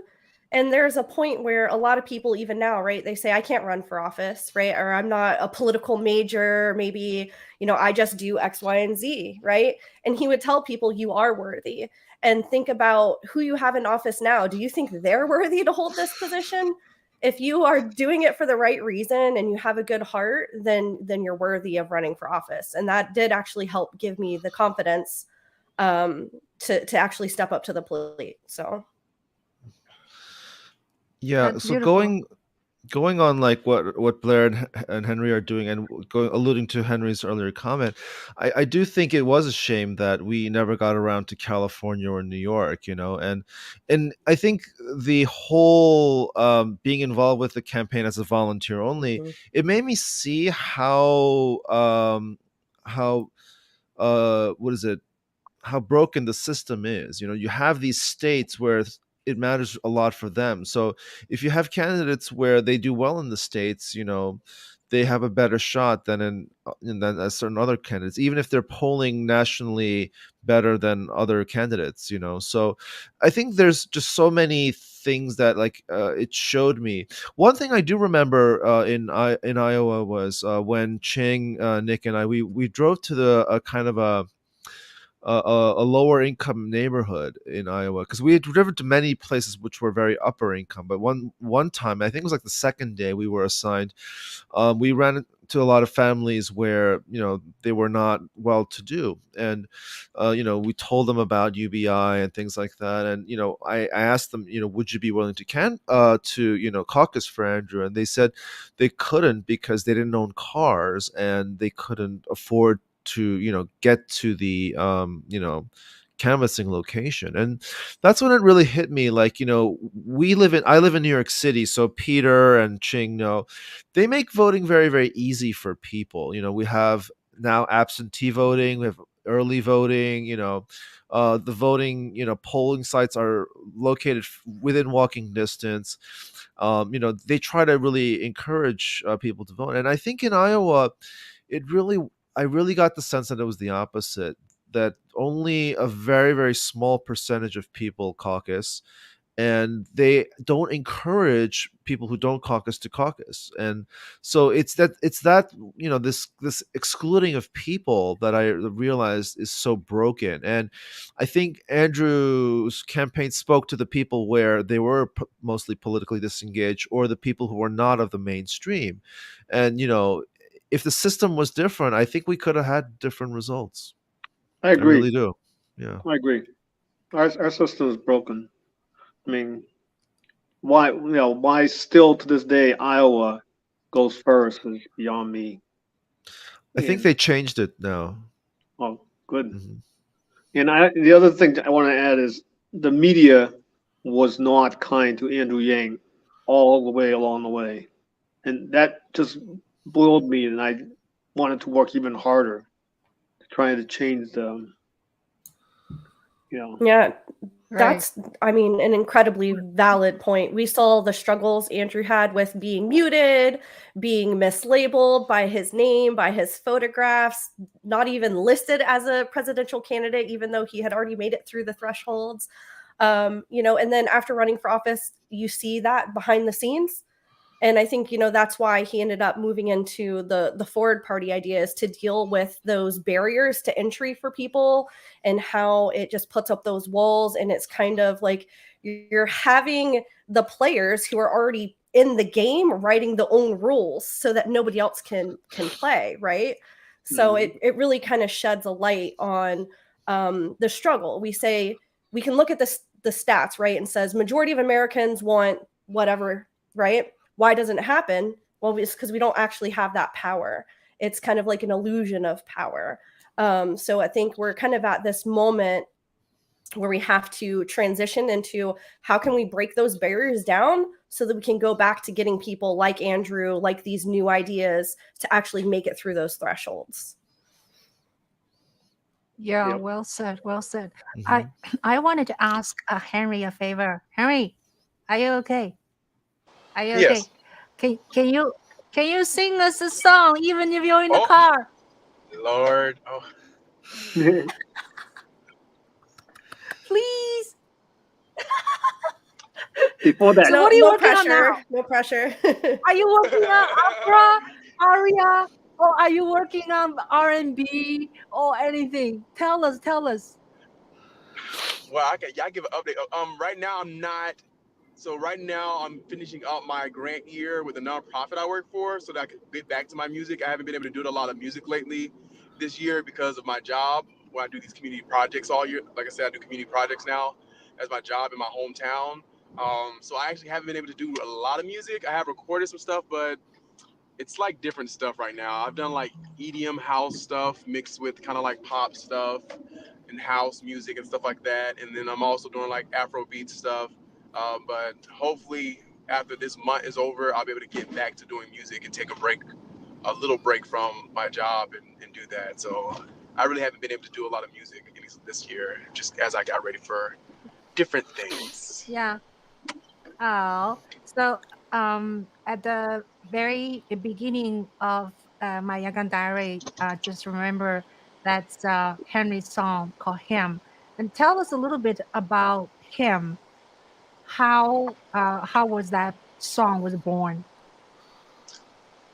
And there's a point where a lot of people, even now, right, they say, I can't run for office, right? Or I'm not a political major. Maybe, you know, I just do X, Y, and Z, right? And he would tell people, you are worthy. And think about who you have in office now. Do you think they're worthy to hold this position? If you are doing it for the right reason and you have a good heart, then you're worthy of running for office. And that did actually help give me the confidence to actually step up to the plate. So yeah, That's so beautiful. going on like what Blair and Henry are doing, and alluding to Henry's earlier comment, I do think it was a shame that we never got around to California or New York, you know, and I think the whole being involved with the campaign as a volunteer only, it made me see how what is it, how broken the system is. You know, you have these states where it matters a lot for them. So if you have candidates where they do well in the states, you know, they have a better shot than certain other candidates, even if they're polling nationally better than other candidates. You know, so I think there's just so many things that it showed me. One thing I do remember in Iowa was when Ching, Nick, and we drove to the kind of a lower income neighborhood in Iowa, because we had driven to many places which were very upper income. But one time, I think it was like the second day we were assigned, we ran into a lot of families where, you know, they were not well to do, and you know, we told them about UBI and things like that. And you know, I asked them, you know, would you be willing to you know, caucus for Andrew? And they said they couldn't because they didn't own cars and they couldn't afford to, you know, get to the you know, canvassing location. And that's when it really hit me, like, you know, I live in New York City, so Peter and Ching know they make voting very, very easy for people. You know, we have now absentee voting, we have early voting, you know, the voting, you know, polling sites are located within walking distance. You know, they try to really encourage people to vote. And I think in Iowa, it really I really got the sense that it was the opposite, that only a very, very small percentage of people caucus, and they don't encourage people who don't caucus to caucus. And so it's that you know, this excluding of people that I realized is so broken. And I think Andrew's campaign spoke to the people where they were mostly politically disengaged, or the people who were not of the mainstream. And you know, if the system was different, I think we could have had different results. I I agree. really do. Yeah. I agree. Our system is broken. I mean, why still to this day Iowa goes first is beyond me. I think And they changed it now. oh, good. Hmm. And the other thing I want to add is the media was not kind to Andrew Yang all the way along the way, and that just boiled me, and I wanted to work even harder trying to change the, yeah, Right. that's, I mean, an incredibly valid point. We saw the struggles Andrew had with being muted, being mislabeled by his name, by his photographs, not even listed as a presidential candidate, even though he had already made it through the thresholds. You know, and then after running for office, you see that behind the scenes. And I think, you know, that's why he ended up moving into the Forward Party idea, is to deal with those barriers to entry for people and how it just puts up those walls. And it's kind of like you're having the players who are already in the game writing the own rules so that nobody else can play, right? So it really kind of sheds a light on the struggle. We say we can look at the stats, right, and says majority of Americans want whatever, right? Why doesn't it happen? Well, it's because we don't actually have that power. It's kind of like an illusion of power. So I think we're kind of at this moment where we have to transition into how can we break those barriers down so that we can go back to getting people like Andrew, like these new ideas to actually make it through those thresholds. Yeah, Yep. well said. Well said. Mhm. I wanted to ask Henry a favor. Henry, are you okay? Are you okay? Yes. Can you sing us a song even if you're in the Oh, car? Lord. Oh, Please. Before that, So what are you No working on pressure. now? No pressure. Are you working on opera, aria, or are you working on R&B or anything? Tell us, tell us. well, I give an update. Right now I'm not. So right now I'm finishing up my grant year with the nonprofit I work for, so that I can get back to my music. I haven't been able to do a lot of music lately this year because of my job, where I do these community projects all year. Like I said, I do community projects now as my job in my hometown. So I actually haven't been able to do a lot of music. I have recorded some stuff, but it's like different stuff right now. I've done like EDM house stuff mixed with kind of like pop stuff and house music and stuff like that. And then I'm also doing like Afrobeat stuff. But hopefully after this month is over, I'll be able to get back to doing music and take a little break from my job and do that. So I really haven't been able to do a lot of music at least this year, just as I got ready for different things. Yeah. Oh, so at the very beginning of my Yagan Diary, just remember that's Henry's song called "Him," and tell us a little bit about him. How was that song was born?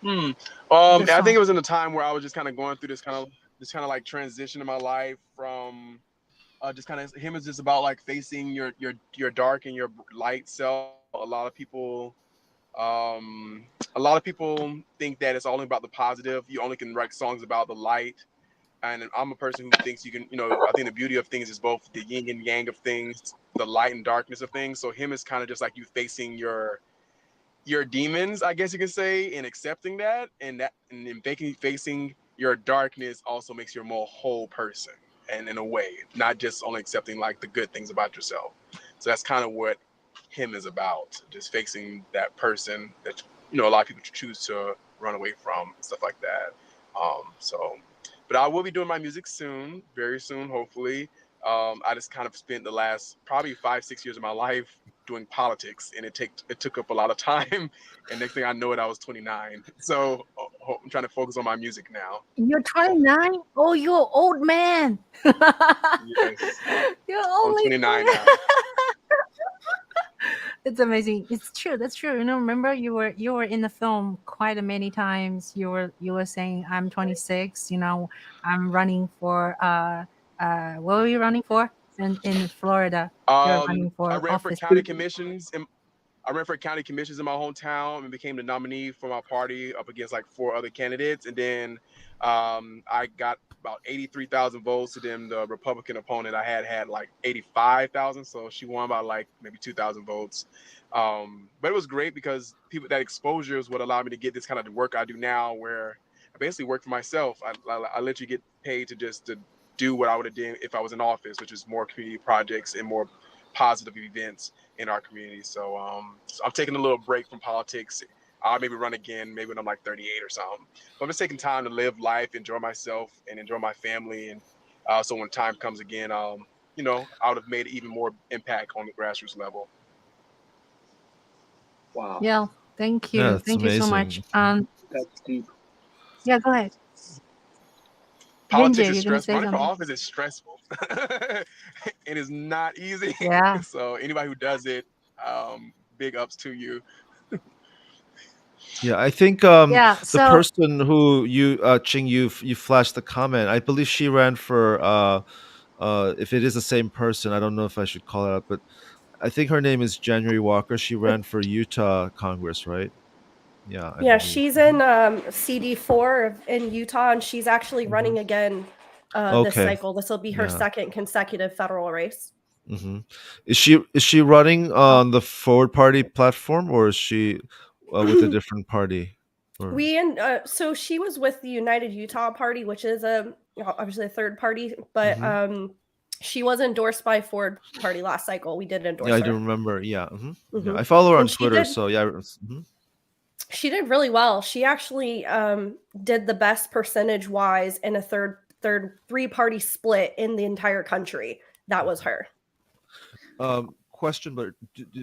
Hmm. The I think song. it was in a time where I was just kind of going through this kind of like transition in my life from just kind of him is just about like facing your dark and your light self. A lot of people think that it's only about the positive. You only can write songs about the light. And I'm a person who thinks you can, I think the beauty of things is both the yin and yang of things, the light and darkness of things. So him is kind of just like you facing your demons, I guess you can say, and accepting that, and then facing your darkness also makes you a more whole person, and in a way, not just only accepting like the good things about yourself. So that's kind of what him is about, just facing that person that a lot of people choose to run away from, stuff like that. So, but I will be doing my music soon, very soon, hopefully. I just kind of spent the last probably 5-6 years of my life doing politics, and it took up a lot of time. And next thing I know it, I was 29. So I'm trying to focus on my music now. You're 29? Oh, you're an old man. Yes, You're I'm only 29 20. now. It's amazing. It's true. That's true. Remember you were in the film quite a many times. You were saying I'm 26. I'm running for what were you running for in Florida? You're running I for ran for office. county commissions in I ran for county commissions in my hometown and became the nominee for my party up against like 4 other candidates. And then I got about 83,000 votes. And then the Republican opponent I had like 85,000. So she won by like maybe 2,000 votes. But it was great because that exposure is what allowed me to get this kind of work I do now, where I basically work for myself. I literally get paid to do what I would have done if I was in office, which is more community projects and more positive events in our community. So I'm taking a little break from politics. I'll maybe run again, maybe when I'm like 38 or something. But I'm just taking time to live life, enjoy myself, and enjoy my family. And so when time comes again, I would have made even more impact on the grassroots level. wow, Yeah. Thank Yeah, you. that's Thank you so much. amazing. that's deep. Yeah. Go ahead. Politics Ginger, is you're gonna stressful. say Running for something. office is stressful. It is not easy. Yeah. So anybody who does it, big ups to you. Yeah, I think Yeah. the So person who Ching, you flashed the comment. I believe she ran for if it is the same person, I don't know if I should call it out, but I think her name is January Walker. She ran for Utah Congress, right? Yeah, I Yeah, believe. she's in CD4 in Utah, and she's actually Hmm. running again this Okay. cycle. This will be her Yeah. second consecutive federal race. Hmm. Is she running oh, on the Forward Party platform, or is she with a different party? Or... So she was with the United Utah Party, which is obviously a third party, but she was endorsed by Ford Party last cycle. We did endorse her. I do remember. Yeah. Yeah. I follow her on Twitter, so yeah. She did really well. She actually did the best percentage wise in a three-party split in the entire country. That was her. Question, but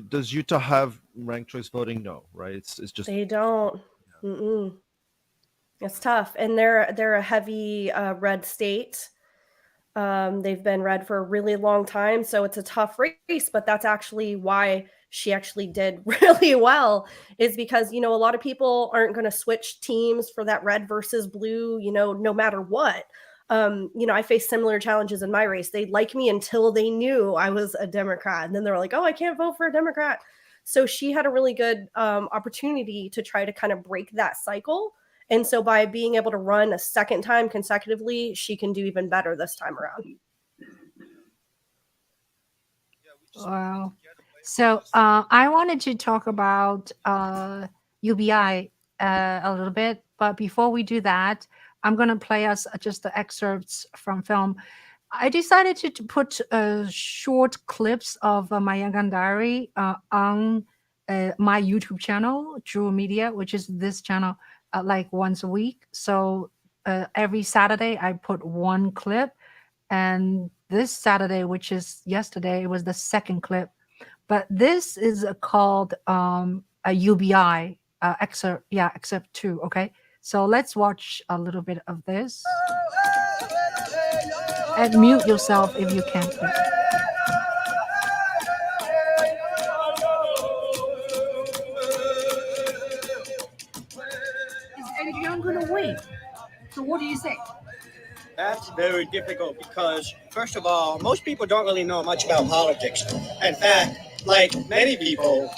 does Utah have ranked choice voting? No, right? It's just they don't. Yeah. It's tough, and they're a heavy red state. They've been red for a really long time, so it's a tough race. But that's actually why she actually did really well, is because a lot of people aren't going to switch teams for that red versus blue. No matter what. I faced similar challenges in my race. They liked me until they knew I was a Democrat. And then they're like, oh, I can't vote for a Democrat. So she had a really good opportunity to try to kind of break that cycle. And so by being able to run a second time consecutively, she can do even better this time around. Wow. So I wanted to talk about UBI a little bit. But before we do that, I'm going to play us just the excerpts from film. I decided to put short clips of my Young Gun Diary on my YouTube channel, Juhl Media, which is this channel, like once a week. So every Saturday, I put one clip. And this Saturday, which is yesterday, was the second clip. But this is called a UBI excerpt 2, okay? So let's watch a little bit of this. And mute yourself if you can, please. And you're going to win. So what do you say? That's very difficult because, first of all, most people don't really know much about politics. In fact, like many people,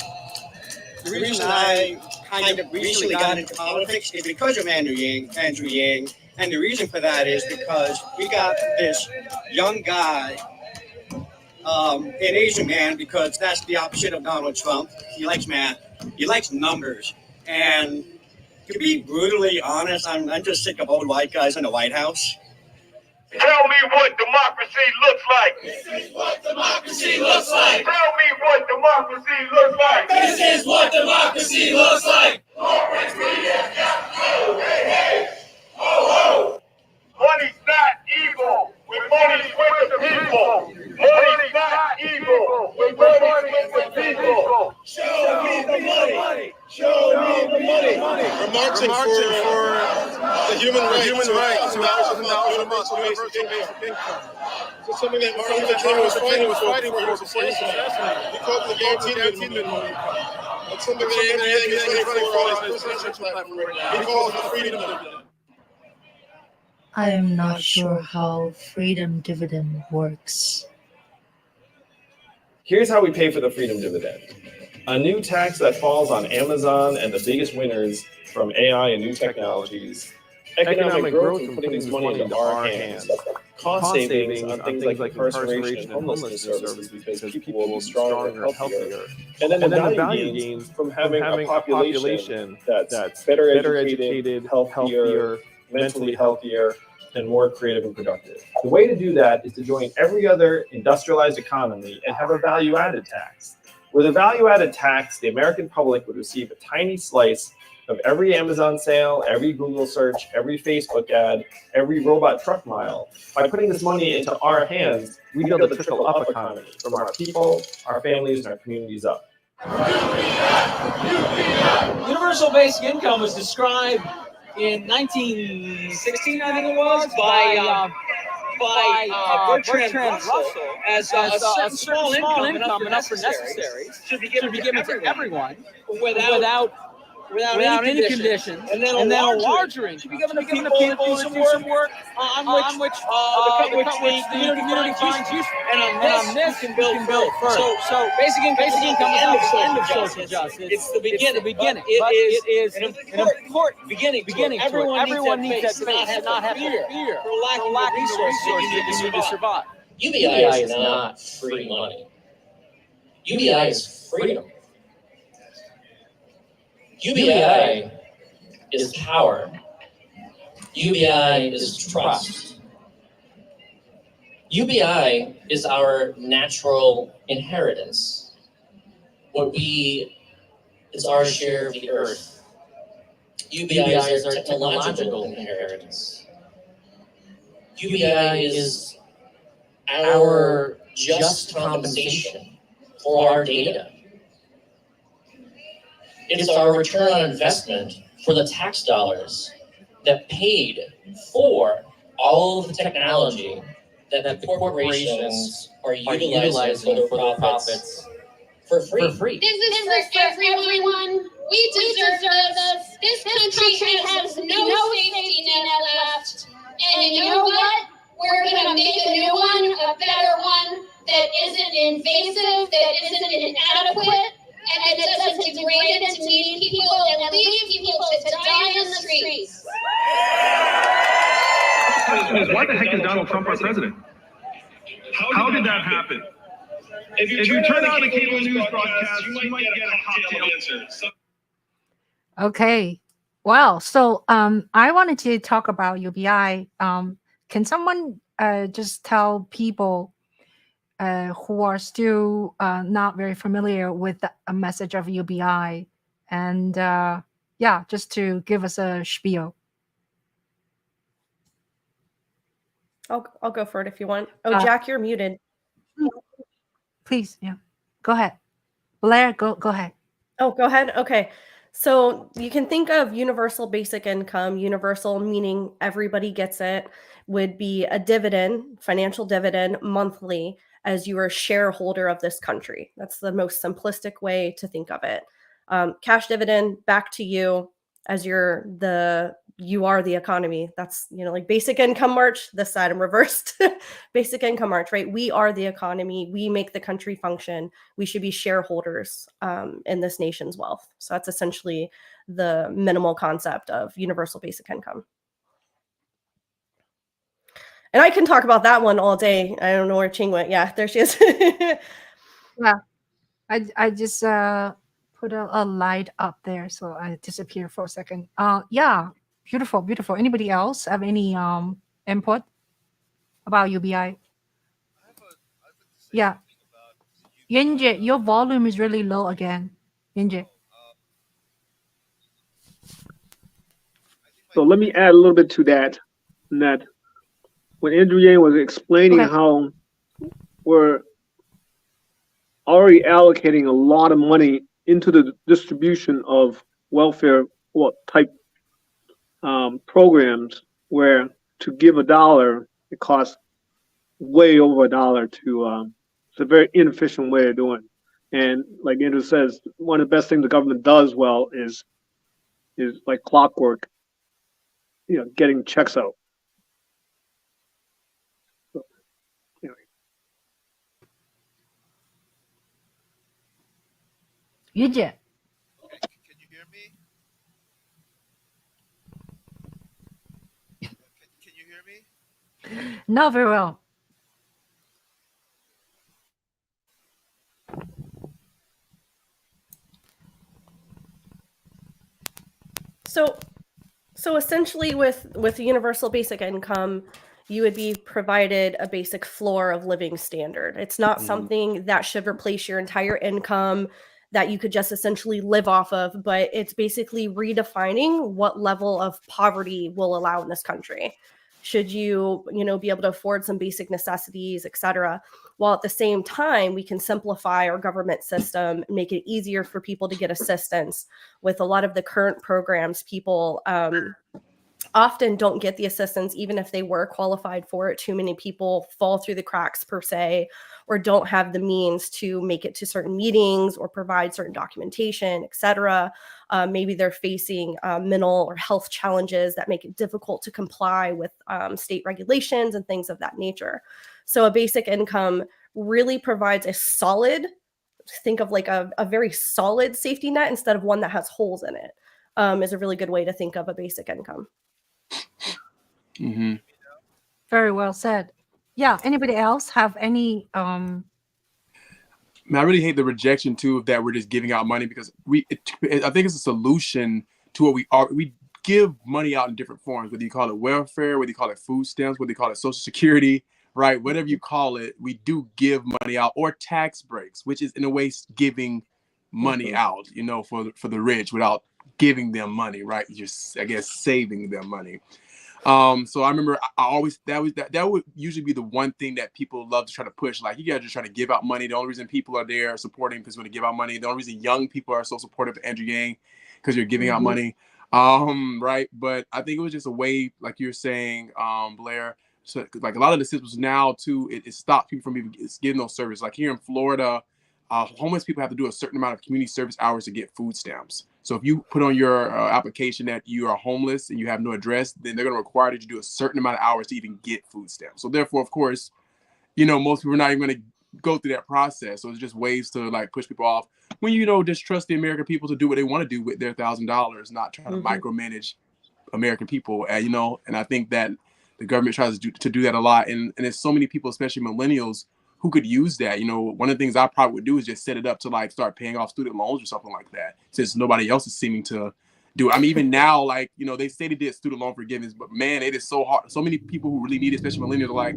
the reason I kind of recently got into politics is because of Andrew Yang. And the reason for that is because we got this young guy, an Asian man, because that's the opposite of Donald Trump. He likes math. He likes numbers. And to be brutally honest, I'm just sick of old white guys in the White House. Tell me what democracy looks like. This is what democracy looks like. Tell me what democracy looks like. This is what democracy looks like. Corporate freedom, ho, hey, hey, ho, ho. Money's not evil. When money's with the people. Money's not evil. When money's with the people. Show me the money. Show me the money. We're marching for the human right to $1,000 basic income. It's something that Martin Luther King was fighting for before he was assassinated. He called it the guaranteed minimum income. It's something that Andy is running for on his presidential platform right now. He calls it the freedom dividend. I am not sure how freedom dividend works. Here's how we pay for the freedom dividend. A new tax that falls on Amazon and the biggest winners from AI and new technologies. Economic growth from putting this money into our hands. Cost savings on things like incarceration and homelessness services because people will be stronger and healthier. And then the value gains from having a population that's better educated, healthier, mentally healthier, and more creative and productive. The way to do that is to join every other industrialized economy and have a value-added tax. With a value-added tax, the American public would receive a tiny slice of every Amazon sale, every Google search, every Facebook ad, every robot truck mile. By putting this money into our hands, we build a trickle-up economy from our people, our families, and our communities up. Universal basic income was described in 1916, I think it was, by Bertrand Russell as a certain small income enough for necessaries should be given to everyone without any conditions, and then a larger income should be given to people to do some work on which the community finds useful. And on this you can build further. So basic income is not the end of social justice. It's the beginning. It is an important beginning. Everyone needs that not have fear for lack of resources you need to survive. UBI is not free money. UBI is freedom. UBI is power. UBI is trust. UBI is our natural inheritance. It's our share of the earth. UBI is our technological inheritance. UBI is our just compensation for our data. It is our return on investment for the tax dollars that paid for all of the technology that the corporations are utilizing for their profits for free. This is for everyone. We deserve this. This country has no safety net left. And you know what? We're going to make a new one, a better one, that isn't invasive, that isn't inadequate, and that doesn't degrade and demean people and leave people to die in the streets. Why the heck is Donald Trump our president? How did that happen? If you turn on the cable news broadcast, you might get a cocktail answer. Okay. Well, so I wanted to talk about UBI. Can someone just tell people who are still not very familiar with a message of UBI, and yeah, just to give us a spiel. I'll go for it if you want. Oh, Jack, you're muted. Please, yeah, go ahead. Blair, go ahead. Oh, go ahead. Okay. So you can think of universal basic income, universal meaning everybody gets it, would be a dividend, financial dividend monthly as you are a shareholder of this country. That's the most simplistic way to think of it. Cash dividend back to you as you are the economy. That's, like basic income march, this side I'm reversed. Basic income march, right? We are the economy. We make the country function. We should be shareholders in this nation's wealth. So that's essentially the minimal concept of universal basic income. And I can talk about that one all day. I don't know where Ching went. Yeah, there she is. Yeah, I just put a light up there, so I disappeared for a second. Yeah. Beautiful, beautiful. Anybody else have any input about UBI? Yeah. Yinje, your volume is really low again. Yinje. So let me add a little bit to that. That when Andrew Yang was explaining how we're already allocating a lot of money into the distribution of welfare type programs, where to give $1, it costs way over $1 to. It's a very inefficient way of doing it. And like Andrew says, one of the best things the government does well is like clockwork, getting checks out. So, anyway. Yinje. Not very well. So essentially with universal basic income, you would be provided a basic floor of living standard. It's not something that should replace your entire income that you could just essentially live off of, but it's basically redefining what level of poverty will allow in this country. Should you, be able to afford some basic necessities, et cetera, while at the same time, we can simplify our government system and make it easier for people to get assistance. With a lot of the current programs, people often don't get the assistance, even if they were qualified for it. Too many people fall through the cracks, per se, or don't have the means to make it to certain meetings or provide certain documentation, et cetera. Maybe they're facing mental or health challenges that make it difficult to comply with state regulations and things of that nature. So a basic income really provides a solid, think of like a very solid safety net instead of one that has holes in it, is a really good way to think of a basic income. Mm-hmm. Very well said. Yeah. Anybody else have any? I really hate the rejection too of that we're just giving out money, because I think it's a solution to what we give money out in different forms, whether you call it welfare, whether you call it food stamps, whether you call it Social Security, right? Whatever you call it, we do give money out, or tax breaks, which is in a way giving money out, you know, for the rich without giving them money, right? Just, I guess, saving them money. So I remember I always, that would usually be the one thing that people love to try to push. Like, you guys are just trying to give out money. The only reason people are there supporting because when they give out money, the only reason young people are so supportive of Andrew Yang, because you're giving out money. Right. But I think it was just a way, like you're saying, Blair, so like a lot of the systems now too, it stopped people from even getting those services. Like here in Florida, homeless people have to do a certain amount of community service hours to get food stamps. So if you put on your application that you are homeless and you have no address, then they're going to require that you do a certain amount of hours to even get food stamps. So therefore, of course, you know, most people are not even going to go through that process. So it's just ways to like push people off when, you know, just trust the American people to do what they want to do with their $1,000, not trying to micromanage American people. You know, and I think that the government tries to do that a lot. And there's so many people, especially millennials, who could use that. You know, one of the things I probably would do is just set it up to like start paying off student loans or something like that, since nobody else is seeming to do it. I mean, even now, like, you know, they say they did student loan forgiveness, but man, it is so hard. So many people who really need it, especially millennials, are like,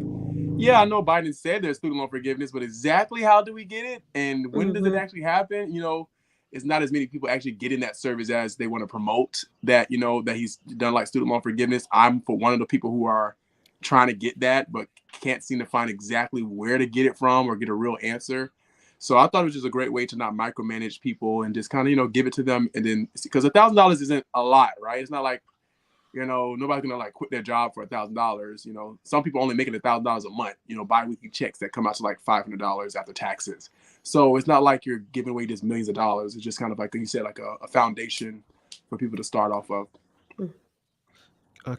yeah, I know Biden said there's student loan forgiveness, but exactly how do we get it? And when does it actually happen? You know, it's not as many people actually getting that service as they want to promote that, you know, that he's done like student loan forgiveness. I'm for one of the people who are trying to get that, but can't seem to find exactly where to get it from or get a real answer. So I thought it was just a great way to not micromanage people and just kind of, you know, give it to them. And then, because $1,000 isn't a lot, right? It's not like, you know, nobody's gonna like quit their job for $1,000. You know, some people only making $1,000 a month, you know, bi-weekly checks that come out to like $500 after taxes. So it's not like you're giving away just millions of dollars. It's just kind of like you said, like a foundation for people to start off of.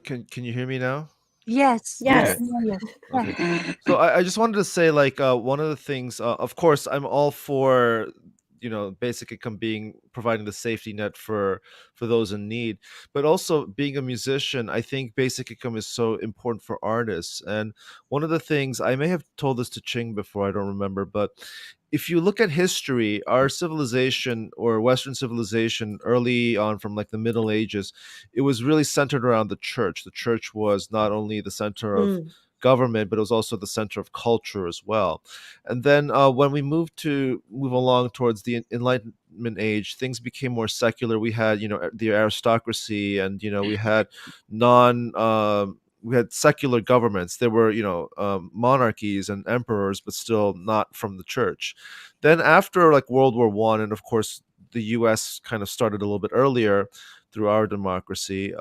Can you hear me now? Yes. Yes. Okay. So I just wanted to say, like, one of the things, of course, I'm all for, you know, basic income being providing the safety net for those in need, but also being a musician, I think basic income is so important for artists. And one of the things, I may have told this to Ching before, I don't remember, but if you look at history, our civilization, or Western civilization, early on from like the Middle Ages, it was really centered around the church. The church was not only the center of government, but it was also the center of culture as well. And then when we move along towards the Enlightenment age, things became more secular. We had, you know, the aristocracy, and, you know, we had we had secular governments. There were, you know, monarchies and emperors, but still not from the church. Then after like World War I, and of course the U.S. kind of started a little bit earlier through our democracy,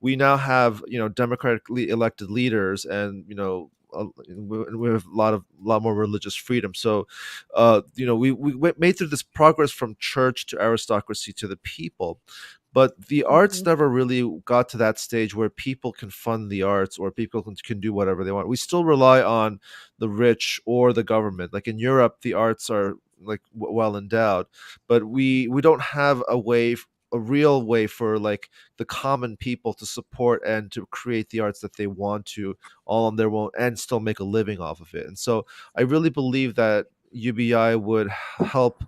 we now have, you know, democratically elected leaders, and, you know, we have a lot more religious freedom. So, you know, we made through this progress from church to aristocracy to the people. But the arts never really got to that stage where people can fund the arts, or people can do whatever they want. We still rely on the rich or the government. Like in Europe, the arts are like well endowed, but we don't have a real way for like the common people to support and to create the arts that they want to, all on their own, and still make a living off of it. And so I really believe that UBI would help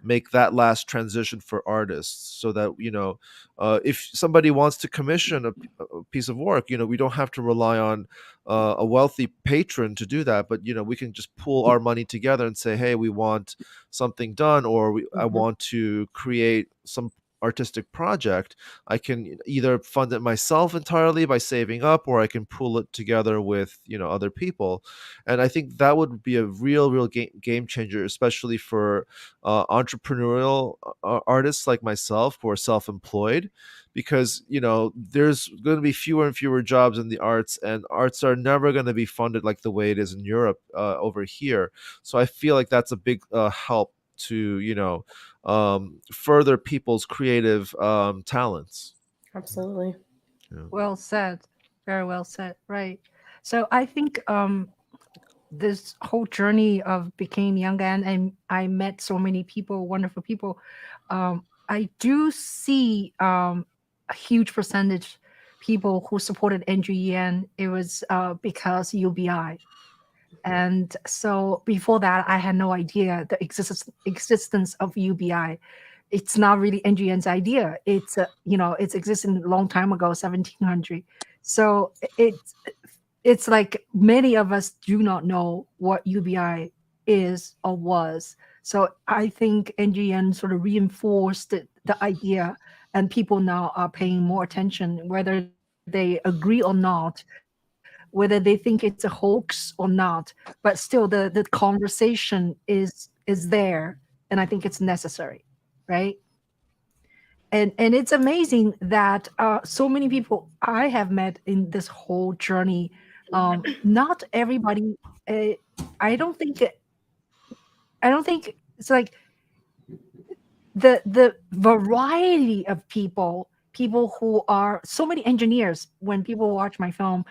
make that last transition for artists, so that, you know, if somebody wants to commission a piece of work, you know, we don't have to rely on a wealthy patron to do that, but, you know, we can just pool our money together and say, hey, we want something done, or I want to create some artistic project. I can either fund it myself entirely by saving up, or I can pool it together with, you know, other people. And I think that would be a real game changer, especially for entrepreneurial artists like myself who are self-employed, because, you know, there's going to be fewer and fewer jobs in the arts, and arts are never going to be funded like the way it is in Europe over here. So I feel like that's a big help to, you know, further people's creative talents. Absolutely. Yeah. Well said. Very well said. Right. So I think this whole journey of became young, and I met so many people, wonderful people. I do see a huge percentage people who supported Andrew Yang. It was because UBI. And so before that, I had no idea the existence of UBI. it's not really NGN's idea. It's it's existed a long time ago, 1700. So it's like many of us do not know what UBI is or was. So I think NGN sort of reinforced the idea, and people now are paying more attention, whether they agree or not, whether they think it's a hoax or not. But still, the conversation is there, and I think it's necessary, right? And it's amazing that so many people I have met in this whole journey, not everybody, uh, I don't think it's like the variety of people who are so many engineers. When people watch my film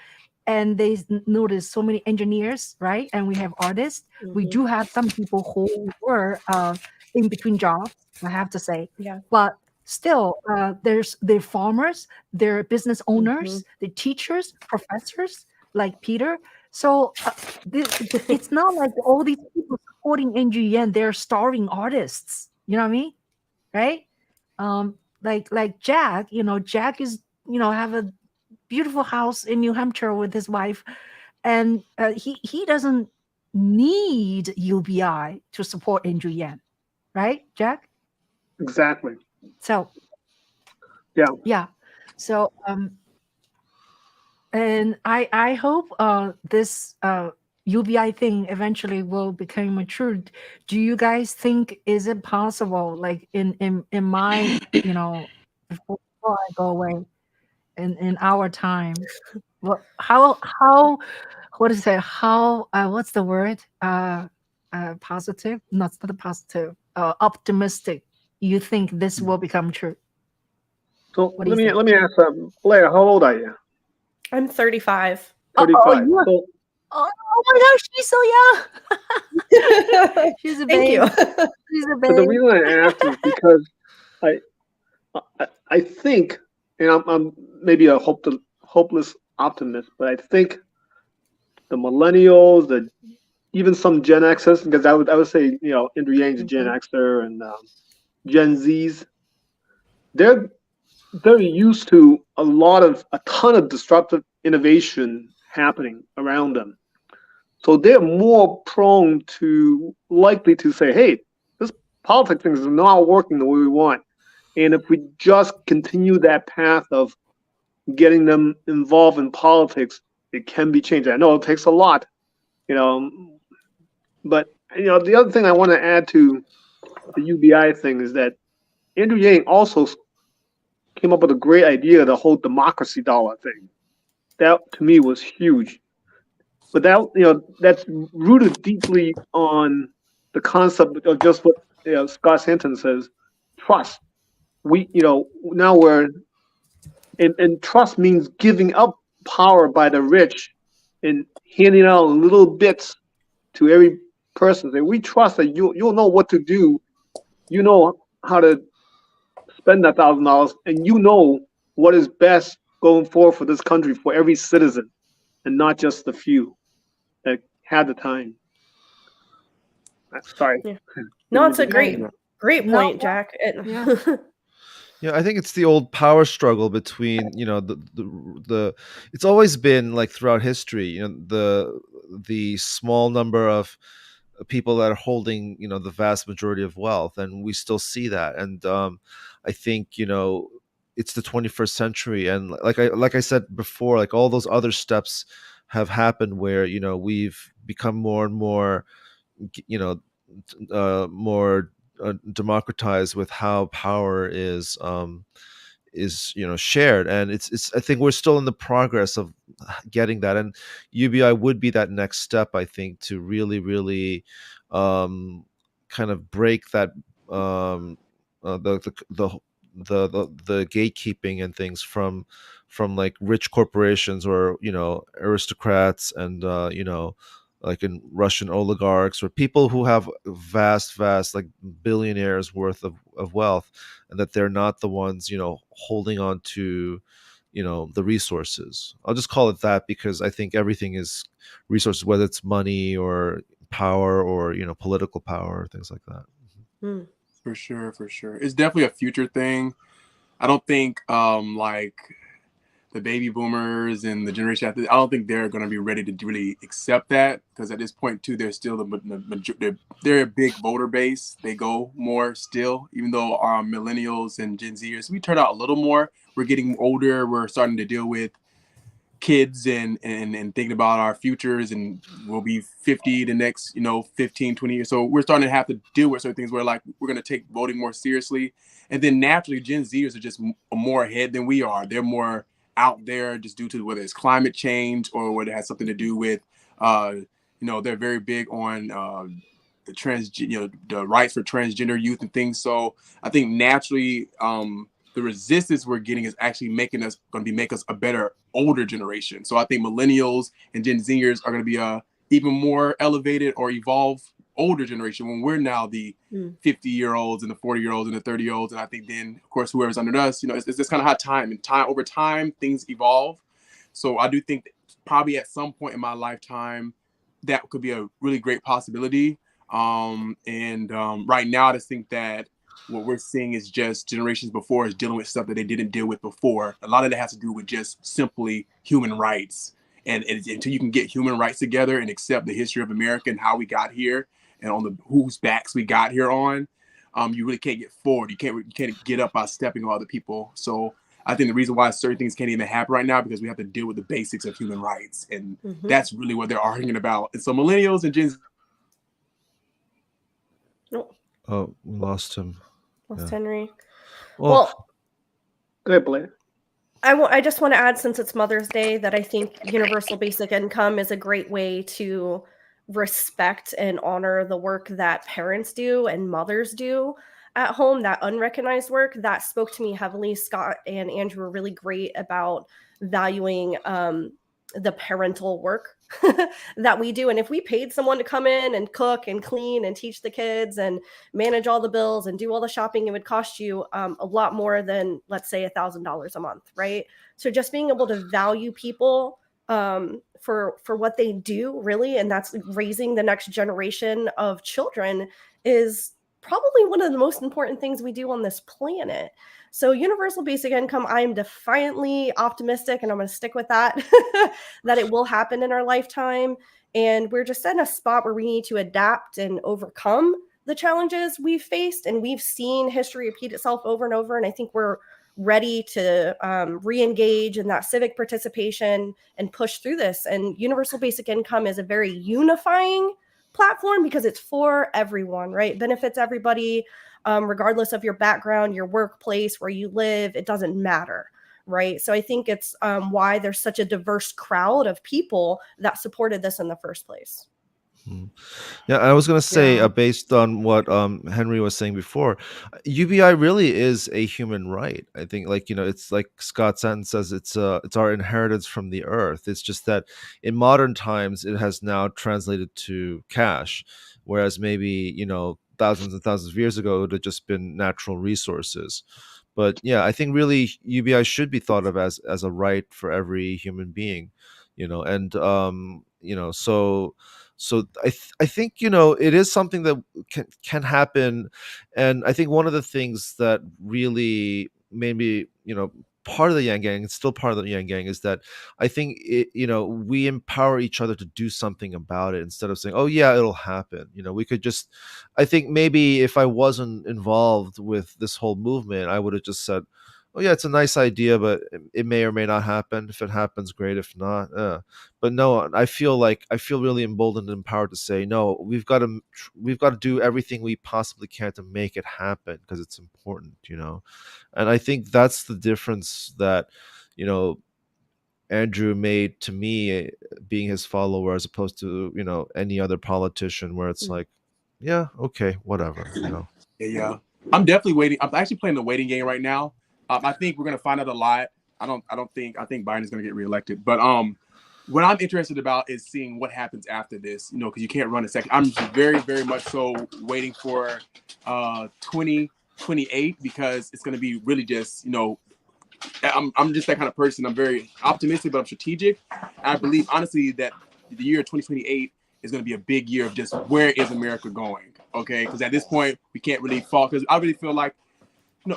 and they notice so many engineers, right, and we have artists, we do have some people who were in between jobs, I have to say. Yeah. But still, they're farmers, they're business owners, they're teachers, professors like Peter. So it's not like all these people supporting NGN, they're starving artists, you know what I mean, right? Like Jack, Jack is, have a beautiful house in New Hampshire with his wife, and he doesn't need UBI to support Andrew Yan, right, Jack? Exactly. So Yeah. yeah, so and I hope this UBI thing eventually will become mature. Do you guys think, is it possible, like in my before I go away, in our time, how what is it, how what's the word, positive, not the positive, optimistic you think this will become true? So What do let you me think? let me ask Blair, how old are you? I'm 35. 35. You are, So oh my gosh, she's so young. She's a Thank baby. you. She's a but the baby. reason I asked is because I think, and I'm maybe a hopeless optimist, but I think the millennials, even some Gen Xers, because I would say Andrew Yang's a Gen Xer, and Gen Zs, they're used to a ton of disruptive innovation happening around them. So they're more prone to likely to say, hey, this politics thing is not working the way we want. And if we just continue that path of getting them involved in politics, it can be changed. I know it takes a lot, you know, but the other thing I want to add to the UBI thing is that Andrew Yang also came up with a great idea, the whole democracy dollar thing. That to me was huge. But that's rooted deeply on the concept of just what Scott Stanton says, trust. We now we're and trust means giving up power by the rich and handing out little bits to every person. Say, we trust that you'll know what to do. You know how to spend that $1,000, and you know what is best going forward for this country for every citizen, and not just the few that had the time. Sorry. Yeah. No, it's a great No, point, Jack. yeah. Yeah, I think it's the old power struggle between the it's always been like throughout history, the small number of people that are holding the vast majority of wealth, and we still see that. And I think it's the 21st century, and like I said before, like all those other steps have happened where we've become more and more more democratized with how power is shared. And it's I think we're still in the progress of getting that, and UBI would be that next step, I think, to really kind of break that the gatekeeping and things from like rich corporations or aristocrats and like in Russian oligarchs or people who have vast like billionaires worth of wealth, and that they're not the ones holding on to the resources. I'll just call it that, because I think everything is resources, whether it's money or power or political power or things like that. For sure, for sure. It's definitely a future thing. I don't think like the baby boomers and the generation after, I don't think they're going to be ready to really accept that, because at this point too, they're still they're a big voter base. They go more still, even though our millennials and Gen Zers, we turn out a little more. We're getting older. We're starting to deal with kids and thinking about our futures, and we'll be 50 the next 15 20 years, so we're starting to have to deal with certain things where like we're going to take voting more seriously. And then naturally Gen Zers are just more ahead than we are. They're more out there just due to whether it's climate change or whether it has something to do with they're very big on the rights for transgender youth and things. So I think naturally the resistance we're getting is actually make us a better older generation. So I think millennials and Gen Zers are going to be a even more elevated or evolved older generation when we're now the 50-year-olds and the 40-year-olds and the 30-year-olds. And I think then, of course, whoever's under us, it's just kind of how over time, things evolve. So I do think that probably at some point in my lifetime, that could be a really great possibility. Right now, I just think that what we're seeing is just generations before is dealing with stuff that they didn't deal with before. A lot of that has to do with just simply human rights. And until you can get human rights together and accept the history of America and how we got here and on the whose backs we got here on, you really can't get forward. You can't get up by stepping on other people. So I think the reason why certain things can't even happen right now because we have to deal with the basics of human rights. And that's really what they're arguing about. And so millennials and Gen Z. Oh, we lost him. Lost Henry. Well, go ahead, Blaine. I just want to add, since it's Mother's Day, that I think universal basic income is a great way to respect and honor the work that parents do and mothers do at home, that unrecognized work. That spoke to me heavily. Scott and Andrew were really great about valuing the parental work that we do. And if we paid someone to come in and cook and clean and teach the kids and manage all the bills and do all the shopping, it would cost you a lot more than, let's say, $1,000 a month, right? So just being able to value people for what they do, really, and that's raising the next generation of children, is probably one of the most important things we do on this planet. So universal basic income, I am defiantly optimistic, and I'm going to stick with that, that it will happen in our lifetime. And we're just in a spot where we need to adapt and overcome the challenges we've faced. And we've seen history repeat itself over and over. And I think we're ready to re-engage in that civic participation and push through this. And universal basic income is a very unifying platform because it's for everyone, right? It benefits everybody. Regardless of your background, your workplace, where you live, it doesn't matter, right? So I think it's why there's such a diverse crowd of people that supported this in the first place. Yeah, I was going to say, based on what Henry was saying before, UBI really is a human right. I think, it's like Scott Santon says, it's our inheritance from the earth. It's just that in modern times, it has now translated to cash, whereas maybe, thousands and thousands of years ago, it would have just been natural resources. But yeah, I think really UBI should be thought of as a right for every human being, and so I think it is something that can happen. And I think one of the things that really made me part of the Yang Gang, it's still part of the Yang Gang, is that I think we empower each other to do something about it instead of saying, oh yeah, it'll happen. We could just, I think maybe if I wasn't involved with this whole movement, I would have just said, oh yeah, it's a nice idea, but it may or may not happen. If it happens, great. If not, but no, I feel really emboldened and empowered to say, no, we've got to do everything we possibly can to make it happen because it's important, And I think that's the difference that, Andrew made to me, being his follower, as opposed to, any other politician, where it's like, yeah, okay, whatever, Yeah. I'm definitely waiting. I'm actually playing the waiting game right now. I think we're gonna find out a lot. I think Biden's gonna get reelected. But what I'm interested about is seeing what happens after this. Because you can't run a second. I'm very, very much so waiting for 2028 because it's gonna be really just I'm just that kind of person. I'm very optimistic, but I'm strategic. I believe honestly that the year 2028 is gonna be a big year of just where is America going. Okay, because at this point we can't really fall. Because I really feel like,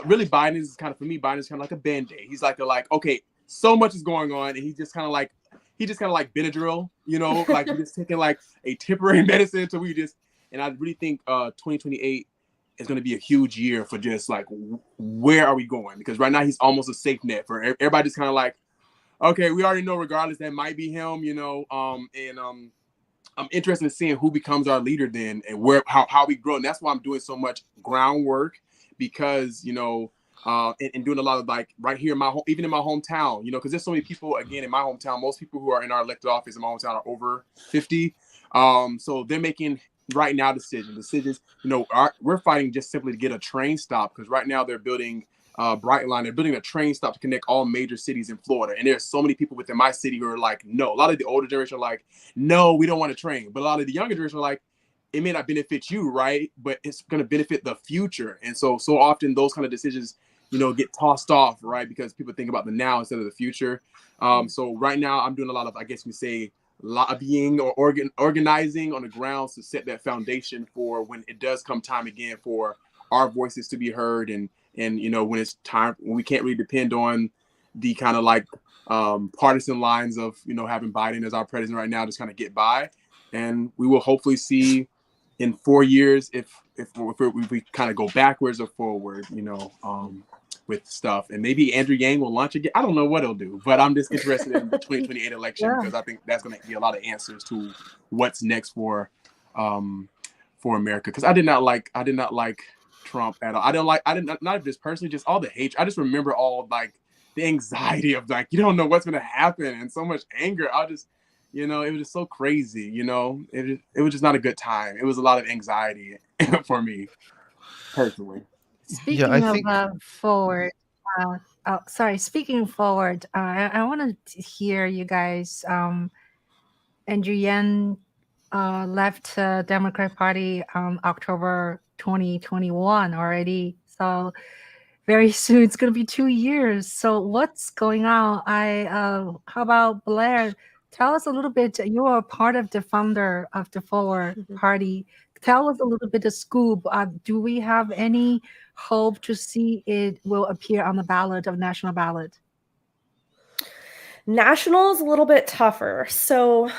really Biden is kind of, for me, Biden is kind of like a band-aid. He's like okay, so much is going on, and he's just kind of like Benadryl, like we're just taking like a temporary medicine until we just. And I really think 2028 is going to be a huge year for just like where are we going? Because right now he's almost a safe net for everybody. Just kind of like, okay, we already know regardless that might be him, I'm interested in seeing who becomes our leader then, and how we grow. And that's why I'm doing so much groundwork, because and doing a lot of like right here in my home, even in my hometown, because there's so many people again in my hometown. Most people who are in our elected office in my hometown are over 50, so they're making right now decisions. We're fighting just simply to get a train stop, because right now they're building Brightline. They're building a train stop to connect all major cities in Florida. And there's so many people within my city who are like, no. A lot of the older generation are like, no, we don't want a train. But a lot of the younger generation are like, it may not benefit you, right? But it's going to benefit the future. And so often those kind of decisions, get tossed off, right? Because people think about the now instead of the future. So right now I'm doing a lot of, I guess you say, lobbying or organizing on the grounds to set that foundation for when it does come time again for our voices to be heard, and when it's time, when we can't really depend on the kind of like partisan lines of having Biden as our president right now, just kind of get by. And we will hopefully see in 4 years if we kind of go backwards or forward, with stuff. And maybe Andrew Yang will launch again. I don't know what he'll do, but I'm just interested in the 2028 election because I think that's going to be a lot of answers to what's next for America. Because I did not like Trump at all. I didn't not just personally, just all the hate. I just remember all like the anxiety of like, you don't know what's going to happen, and so much anger. I just, it was just so crazy. It was just not a good time. It was a lot of anxiety for me personally. Speaking of forward, speaking forward, I want to hear you guys. Andrew Yang left Democrat Party October 2021 already. So very soon it's going to be 2 years. So what's going on? How about Blair? Tell us a little bit. You are part of the founder of the Forward Party. Tell us a little bit of scoop. Do we have any hope to see it will appear on the ballot of national ballot? National is a little bit tougher. So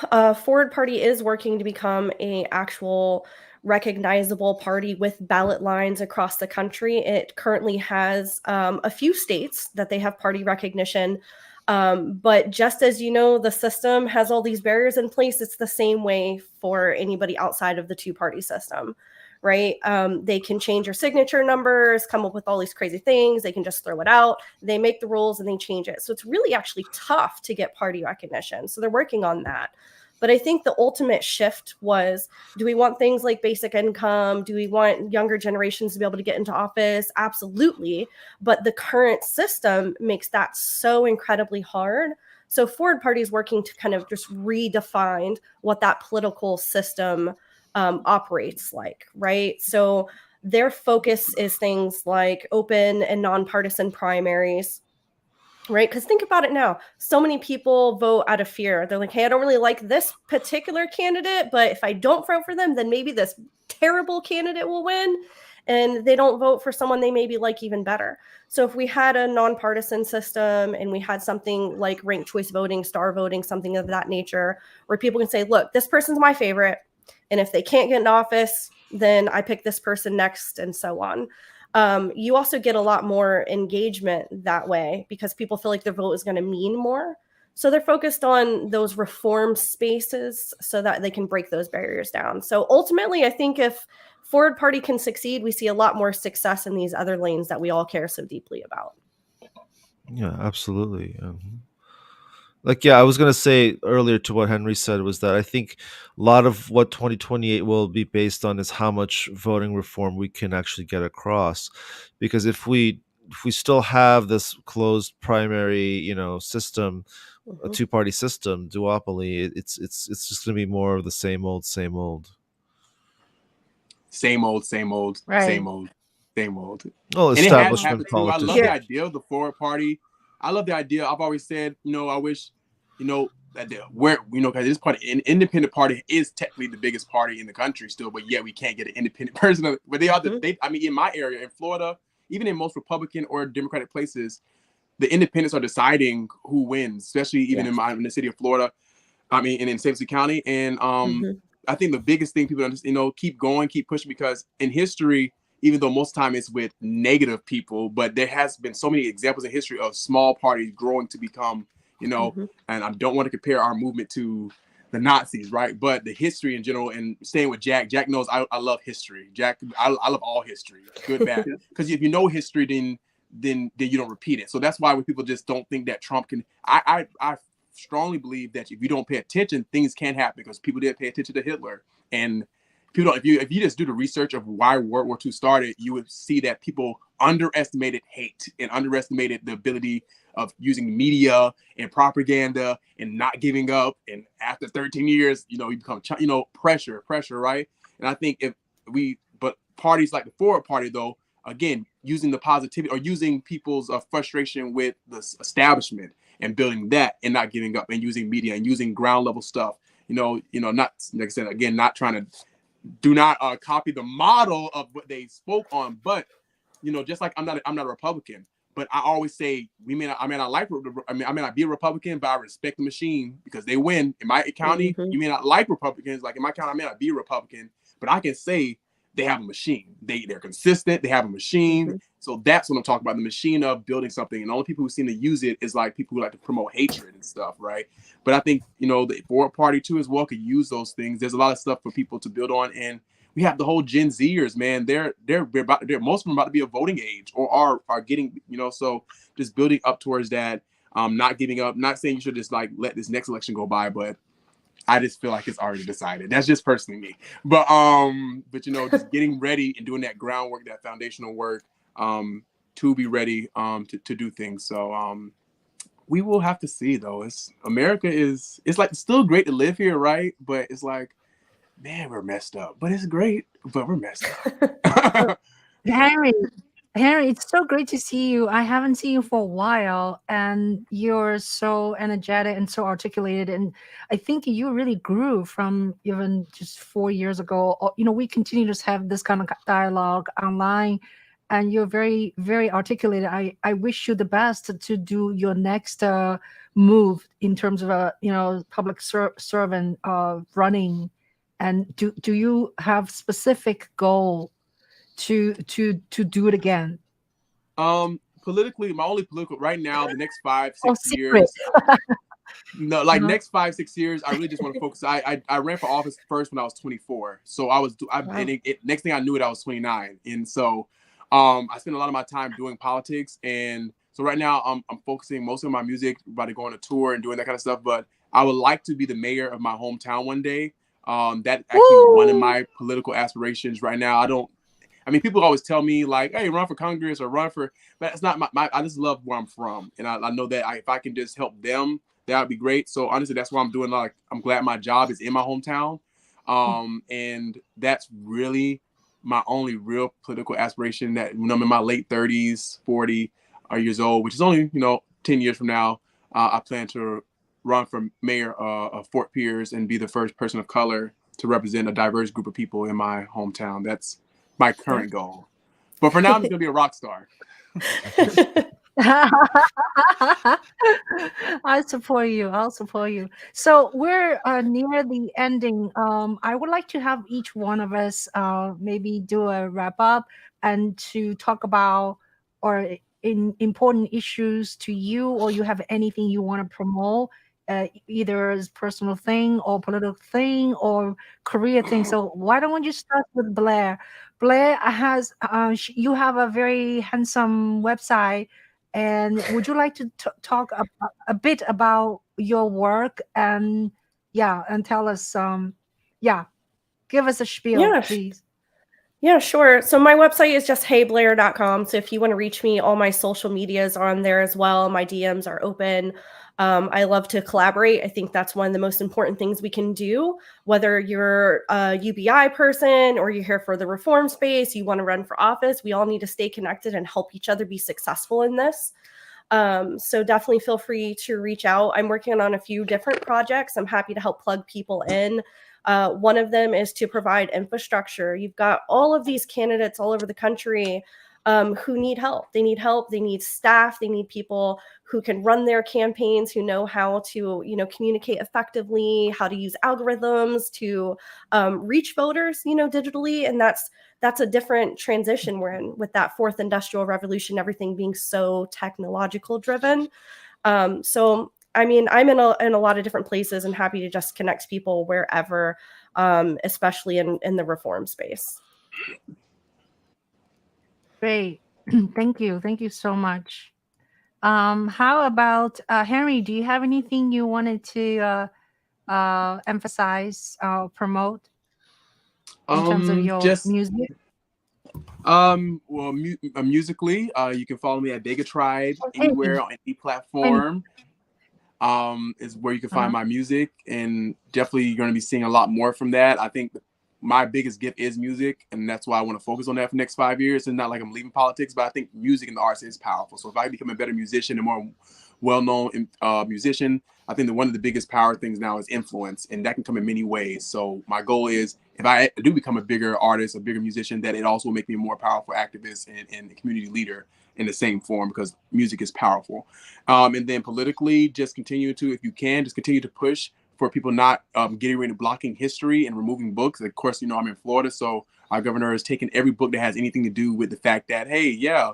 Forward Party is working to become a actual recognizable party with ballot lines across the country. It currently has a few states that they have party recognition. But just as the system has all these barriers in place, it's the same way for anybody outside of the two-party system, right? They can change your signature numbers, come up with all these crazy things. They can just throw it out. They make the rules and they change it. So it's really actually tough to get party recognition. So they're working on that. But I think the ultimate shift was, do we want things like basic income? Do we want younger generations to be able to get into office? Absolutely. But the current system makes that so incredibly hard. So Forward Party is working to kind of just redefine what that political system operates like, right? So their focus is things like open and nonpartisan primaries, right? Because think about it now. So many people vote out of fear. They're like, hey, I don't really like this particular candidate, but if I don't vote for them, then maybe this terrible candidate will win. And they don't vote for someone they maybe like even better. So if we had a nonpartisan system and we had something like ranked choice voting, star voting, something of that nature, where people can say, look, this person's my favorite. And if they can't get in office, then I pick this person next, and so on. You also get a lot more engagement that way because people feel like their vote is going to mean more. So they're focused on those reform spaces so that they can break those barriers down. So ultimately, I think if Forward Party can succeed, we see a lot more success in these other lanes that we all care so deeply about. Yeah, absolutely. I was going to say earlier to what Henry said was that I think a lot of what 2028 will be based on is how much voting reform we can actually get across. Because if we still have this closed primary, system, a two-party system, duopoly, it's just going to be more of the same old. Same old. Right. Same old. Well, and establishment it has politics. I love the idea of the Forward Party. I love the idea. I've always said, I wish, where because this party, an independent party is technically the biggest party in the country still, but yet we can't get an independent person. But they are I mean, in my area, in Florida, even in most Republican or Democratic places, the independents are deciding who wins, especially even in the city of Florida. I mean, and in St. Lucie County, and I think the biggest thing people understand, keep going, keep pushing, because in history, even though most time it's with negative people, but there has been so many examples in history of small parties growing to become, and I don't want to compare our movement to the Nazis, right? But the history in general, and staying with Jack knows I love history. Jack, I love all history, good, bad. Because if you know history, then you don't repeat it. So that's why when people just don't think that Trump can, I strongly believe that if you don't pay attention, things can happen, because people didn't pay attention to Hitler. And people don't, if you just do the research of why World War II started, you would see that people underestimated hate and underestimated the ability of using media and propaganda and not giving up. And after 13 years, you become, pressure, right? And I think but parties like the Forward Party, though, again, using the positivity or using people's frustration with the establishment and building that and not giving up, and using media and using ground level stuff, not, like I said, again, not trying to do not copy the model of what they spoke on, but just like I'm not a Republican, but I always say I may not be a Republican, but I respect the machine because they win. In my county, you may not like Republicans. Like in my county, I may not be a Republican, but I can say they have a machine. They're consistent. They have a machine. So that's what I'm talking about, the machine of building something. And the only people who seem to use it is like people who like to promote hatred and stuff, right? But I think, the Forward Party too as well could use those things. There's a lot of stuff for people to build on. And we have the whole Gen Zers, man. They're most of them about to be a voting age or are getting, so just building up towards that, not giving up, not saying you should just like let this next election go by, but I just feel like it's already decided. That's just personally me. But just getting ready and doing that groundwork, that foundational work, to be ready to do things. So we will have to see, though. America it's like still great to live here, right? But it's like, man, we're messed up. But it's great, but we're messed up. Henry, it's so great to see you. I haven't seen you for a while, and you're so energetic and so articulated. And I think you really grew from even just 4 years ago. We continue to have this kind of dialogue online, and you're very, very articulated. I wish you the best to do your next move in terms of a public servant running. And do you have specific goal to do it again? Politically, my only political right now, the next 5-6 years. No, like next 5-6 years, I really just want to focus. I ran for office first when I was 24. So next thing I knew I was 29. And so I spent a lot of my time doing politics. And so right now I'm focusing most of my music, about to go on a tour and doing that kind of stuff. But I would like to be the mayor of my hometown one day. That's actually one of my political aspirations right now. People always tell me like, hey, run for Congress or run for, but it's not my I just love where I'm from. And I know that if I can just help them, that would be great. So honestly, that's why I'm doing, like, I'm glad my job is in my hometown. And that's really my only real political aspiration, that when I'm in my late 30s, 40 years old, which is only, 10 years from now, I plan to run for mayor of Fort Pierce and be the first person of color to represent a diverse group of people in my hometown. That's my current goal. But for now, I'm just going to be a rock star. I'll support you. So we're near the ending. I would like to have each one of us maybe do a wrap up and to talk about or in important issues to you, or you have anything you want to promote, either as personal thing or political thing or career thing. So why don't you start with Blair? Blair has you have a very handsome website. And would you like to talk a bit about your work and tell us give us a spiel, please. Yeah, sure. So my website is just heyblair.com. So if you want to reach me, all my social medias are on there as well. My DMs are open. I love to collaborate. I think that's one of the most important things we can do, whether you're a UBI person or you're here for the reform space, you want to run for office. We all need to stay connected and help each other be successful in this. So definitely feel free to reach out. I'm working on a few different projects. I'm happy to help plug people in. One of them is to provide infrastructure. You've got all of these candidates all over the country who need help. They need help. They need staff. They need people who can run their campaigns, who know how to, communicate effectively, how to use algorithms to reach voters, digitally. And that's a different transition we're in with that fourth industrial revolution, everything being so technological driven. So I mean, I'm in a lot of different places and happy to just connect people wherever, especially in the reform space. Great. Thank you. Thank you so much. How about Henry? Do you have anything you wanted to emphasize, promote in terms of your Just music? well, musically, you can follow me at Vega Tribe anywhere on any platform. Is where you can find my music, and definitely you're going to be seeing a lot more from that. I think my biggest gift is music, and that's why I want to focus on that for the next 5 years. It's not like I'm leaving politics, but I think music and the arts is powerful. So if I become a better musician and more well-known musician, I think that one of the biggest power things now is influence, and that can come in many ways. So my goal is, if I do become a bigger artist, a bigger musician, that it also will make me a more powerful activist and a community leader in the same form, because music is powerful. And then politically, just continue to, if you can, just continue to push for people not getting rid of blocking history and removing books. Of course, I'm in Florida, so our governor has taken every book that has anything to do with the fact that, hey, yeah,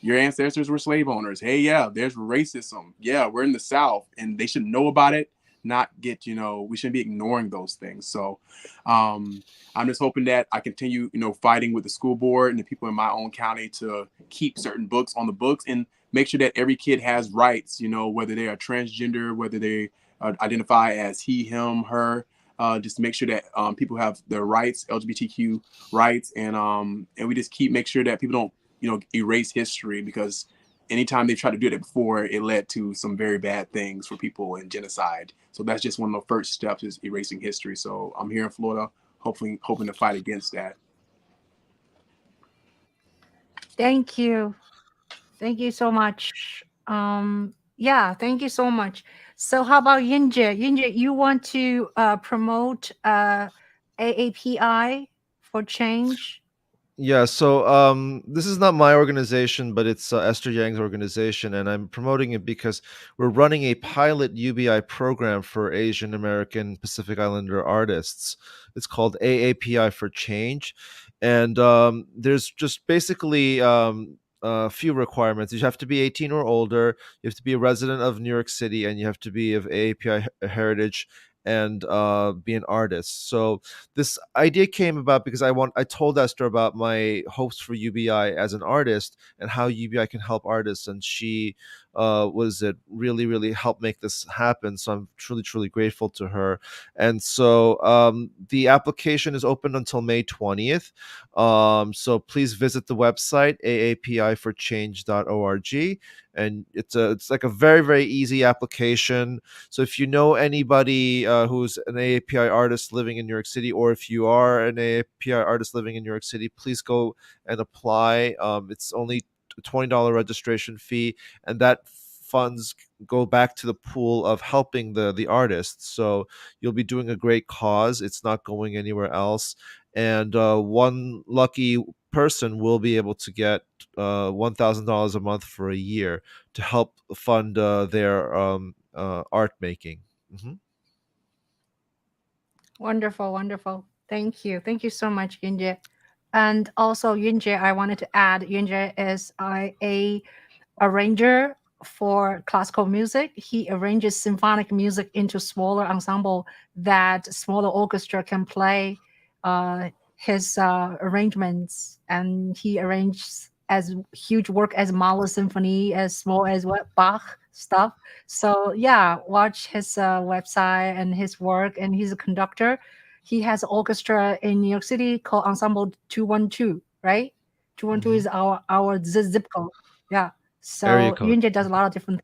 your ancestors were slave owners. Hey, yeah, there's racism. Yeah, we're in the South, and they should know about it, not get, we shouldn't be ignoring those things. So I'm just hoping that I continue, fighting with the school board and the people in my own county to keep certain books on the books and make sure that every kid has rights, whether they are transgender, whether they identify as he, him, her, just to make sure that people have their rights, LGBTQ rights, and we just make sure that people don't, erase history, because anytime they tried to do that before, it led to some very bad things for people and genocide. So that's just one of the first steps, is erasing history. So I'm here in Florida, hoping to fight against that. Thank you. Thank you so much. Yeah, thank you so much. So how about Yinje? Yinje, you want to promote AAPI for change? Yeah, so this is not my organization, but it's Esther Yang's organization, and I'm promoting it because we're running a pilot UBI program for Asian American Pacific Islander artists. It's called AAPI for Change, and there's just basically a few requirements. You have to be 18 or older, you have to be a resident of New York City, and you have to be of AAPI heritage and be an artist. So this idea came about because I told Esther about my hopes for UBI as an artist and how UBI can help artists, and she really helped make this happen. So I'm truly grateful to her. And so the application is open until May 20th. So please visit the website aapiforchange.org, and it's like a very easy application. So if you know anybody who's an AAPI artist living in New York City, or if you are an AAPI artist living in New York City, please go and apply. It's only a $20 registration fee, and that funds go back to the pool of helping the artists. So you'll be doing a great cause. It's not going anywhere else. And one lucky person will be able to get $1,000 a month for a year to help fund their art making. Mm-hmm. Wonderful. Thank you so much, Yunje. And also, Yunje, I wanted to add, Yunje is a arranger for classical music. He arranges symphonic music into smaller ensemble that smaller orchestra can play his arrangements, and he arranges as huge work as Mahler symphony, as small as what Bach stuff. So yeah, watch his website and his work, and he's a conductor. He has an orchestra in New York City called Ensemble 212, right? 212 is our zip code. Yeah. Area So code. Yunje does a lot of different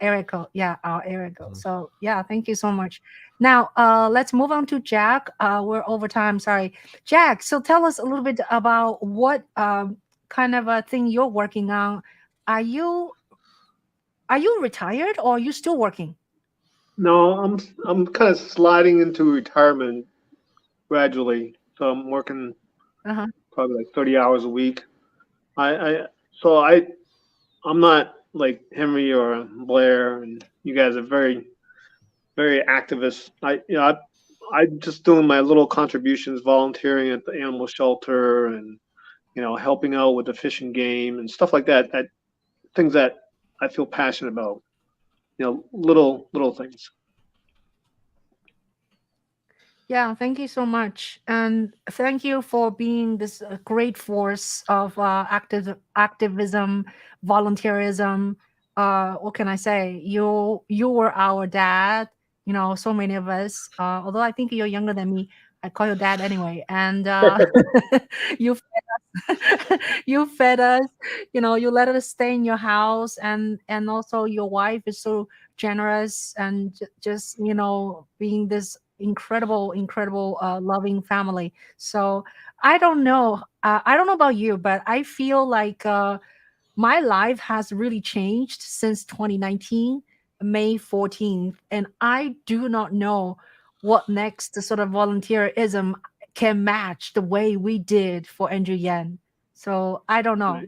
area code. Yeah, our area code. So yeah, thank you so much. Now let's move on to Jack. We're over time, sorry. Jack, so tell us a little bit about what kind of a thing you're working on. Are you are you retired or are you still working? No, I'm kind of sliding into retirement gradually. So I'm working Uh-huh. probably like 30 hours a week. So I'm not like Henry or Blair, and you guys are very, very activist. I'm just doing my little contributions, volunteering at the animal shelter, and helping out with the fishing game and stuff like that. Things that I feel passionate about. Little things. Yeah, thank you so much, and thank you for being this great force of activism, volunteerism. What can I say? You were our dad. So many of us. Although I think you're younger than me, I call you dad anyway. And you fed us. You fed us. You let us stay in your house, and also your wife is so generous and just being this incredible loving family. So I don't know about you, but I feel like my life has really changed since 2019 May 14th, and I do not know what next sort of volunteerism can match the way we did for Andrew Yan. So I don't know.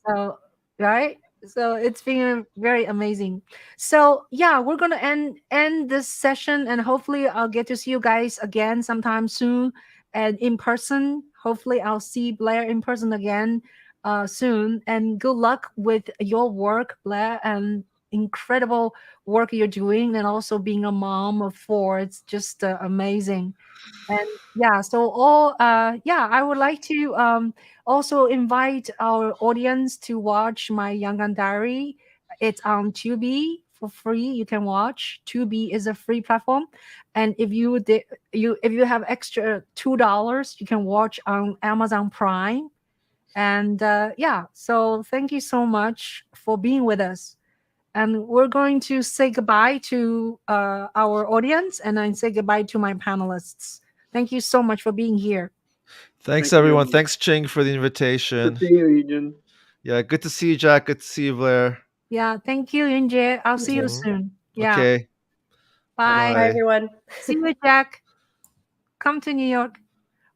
So right, so it's been very amazing. So yeah, we're gonna end this session, and hopefully I'll get to see you guys again sometime soon and in person. Hopefully I'll see Blair in person again soon. And good luck with your work, Blair, and incredible work you're doing, and also being a mom of four. It's just amazing. And yeah, so I would like to also invite our audience to watch my Yangon Diary. It's on Tubi for free. You can watch. Tubi is a free platform, and if you have extra $2, you can watch on Amazon Prime. And so thank you so much for being with us. And we're going to say goodbye to our audience, and then say goodbye to my panelists. Thank you so much for being here. Thanks, Thank you. everyone. Thanks, Ching, for the invitation. Good to see you, Eugen. Yeah, good to see you, Jack. Good to see you, Blair. Yeah, thank you, Yunjie. I'll see you Mhm. soon. Yeah. Okay. Bye. Bye, everyone. See you, Jack. Come to New York.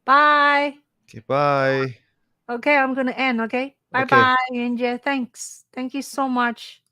Bye. Okay, bye. Okay, I'm going to end, okay? Okay. Bye-bye, Yunjie. Thanks. Thank you so much.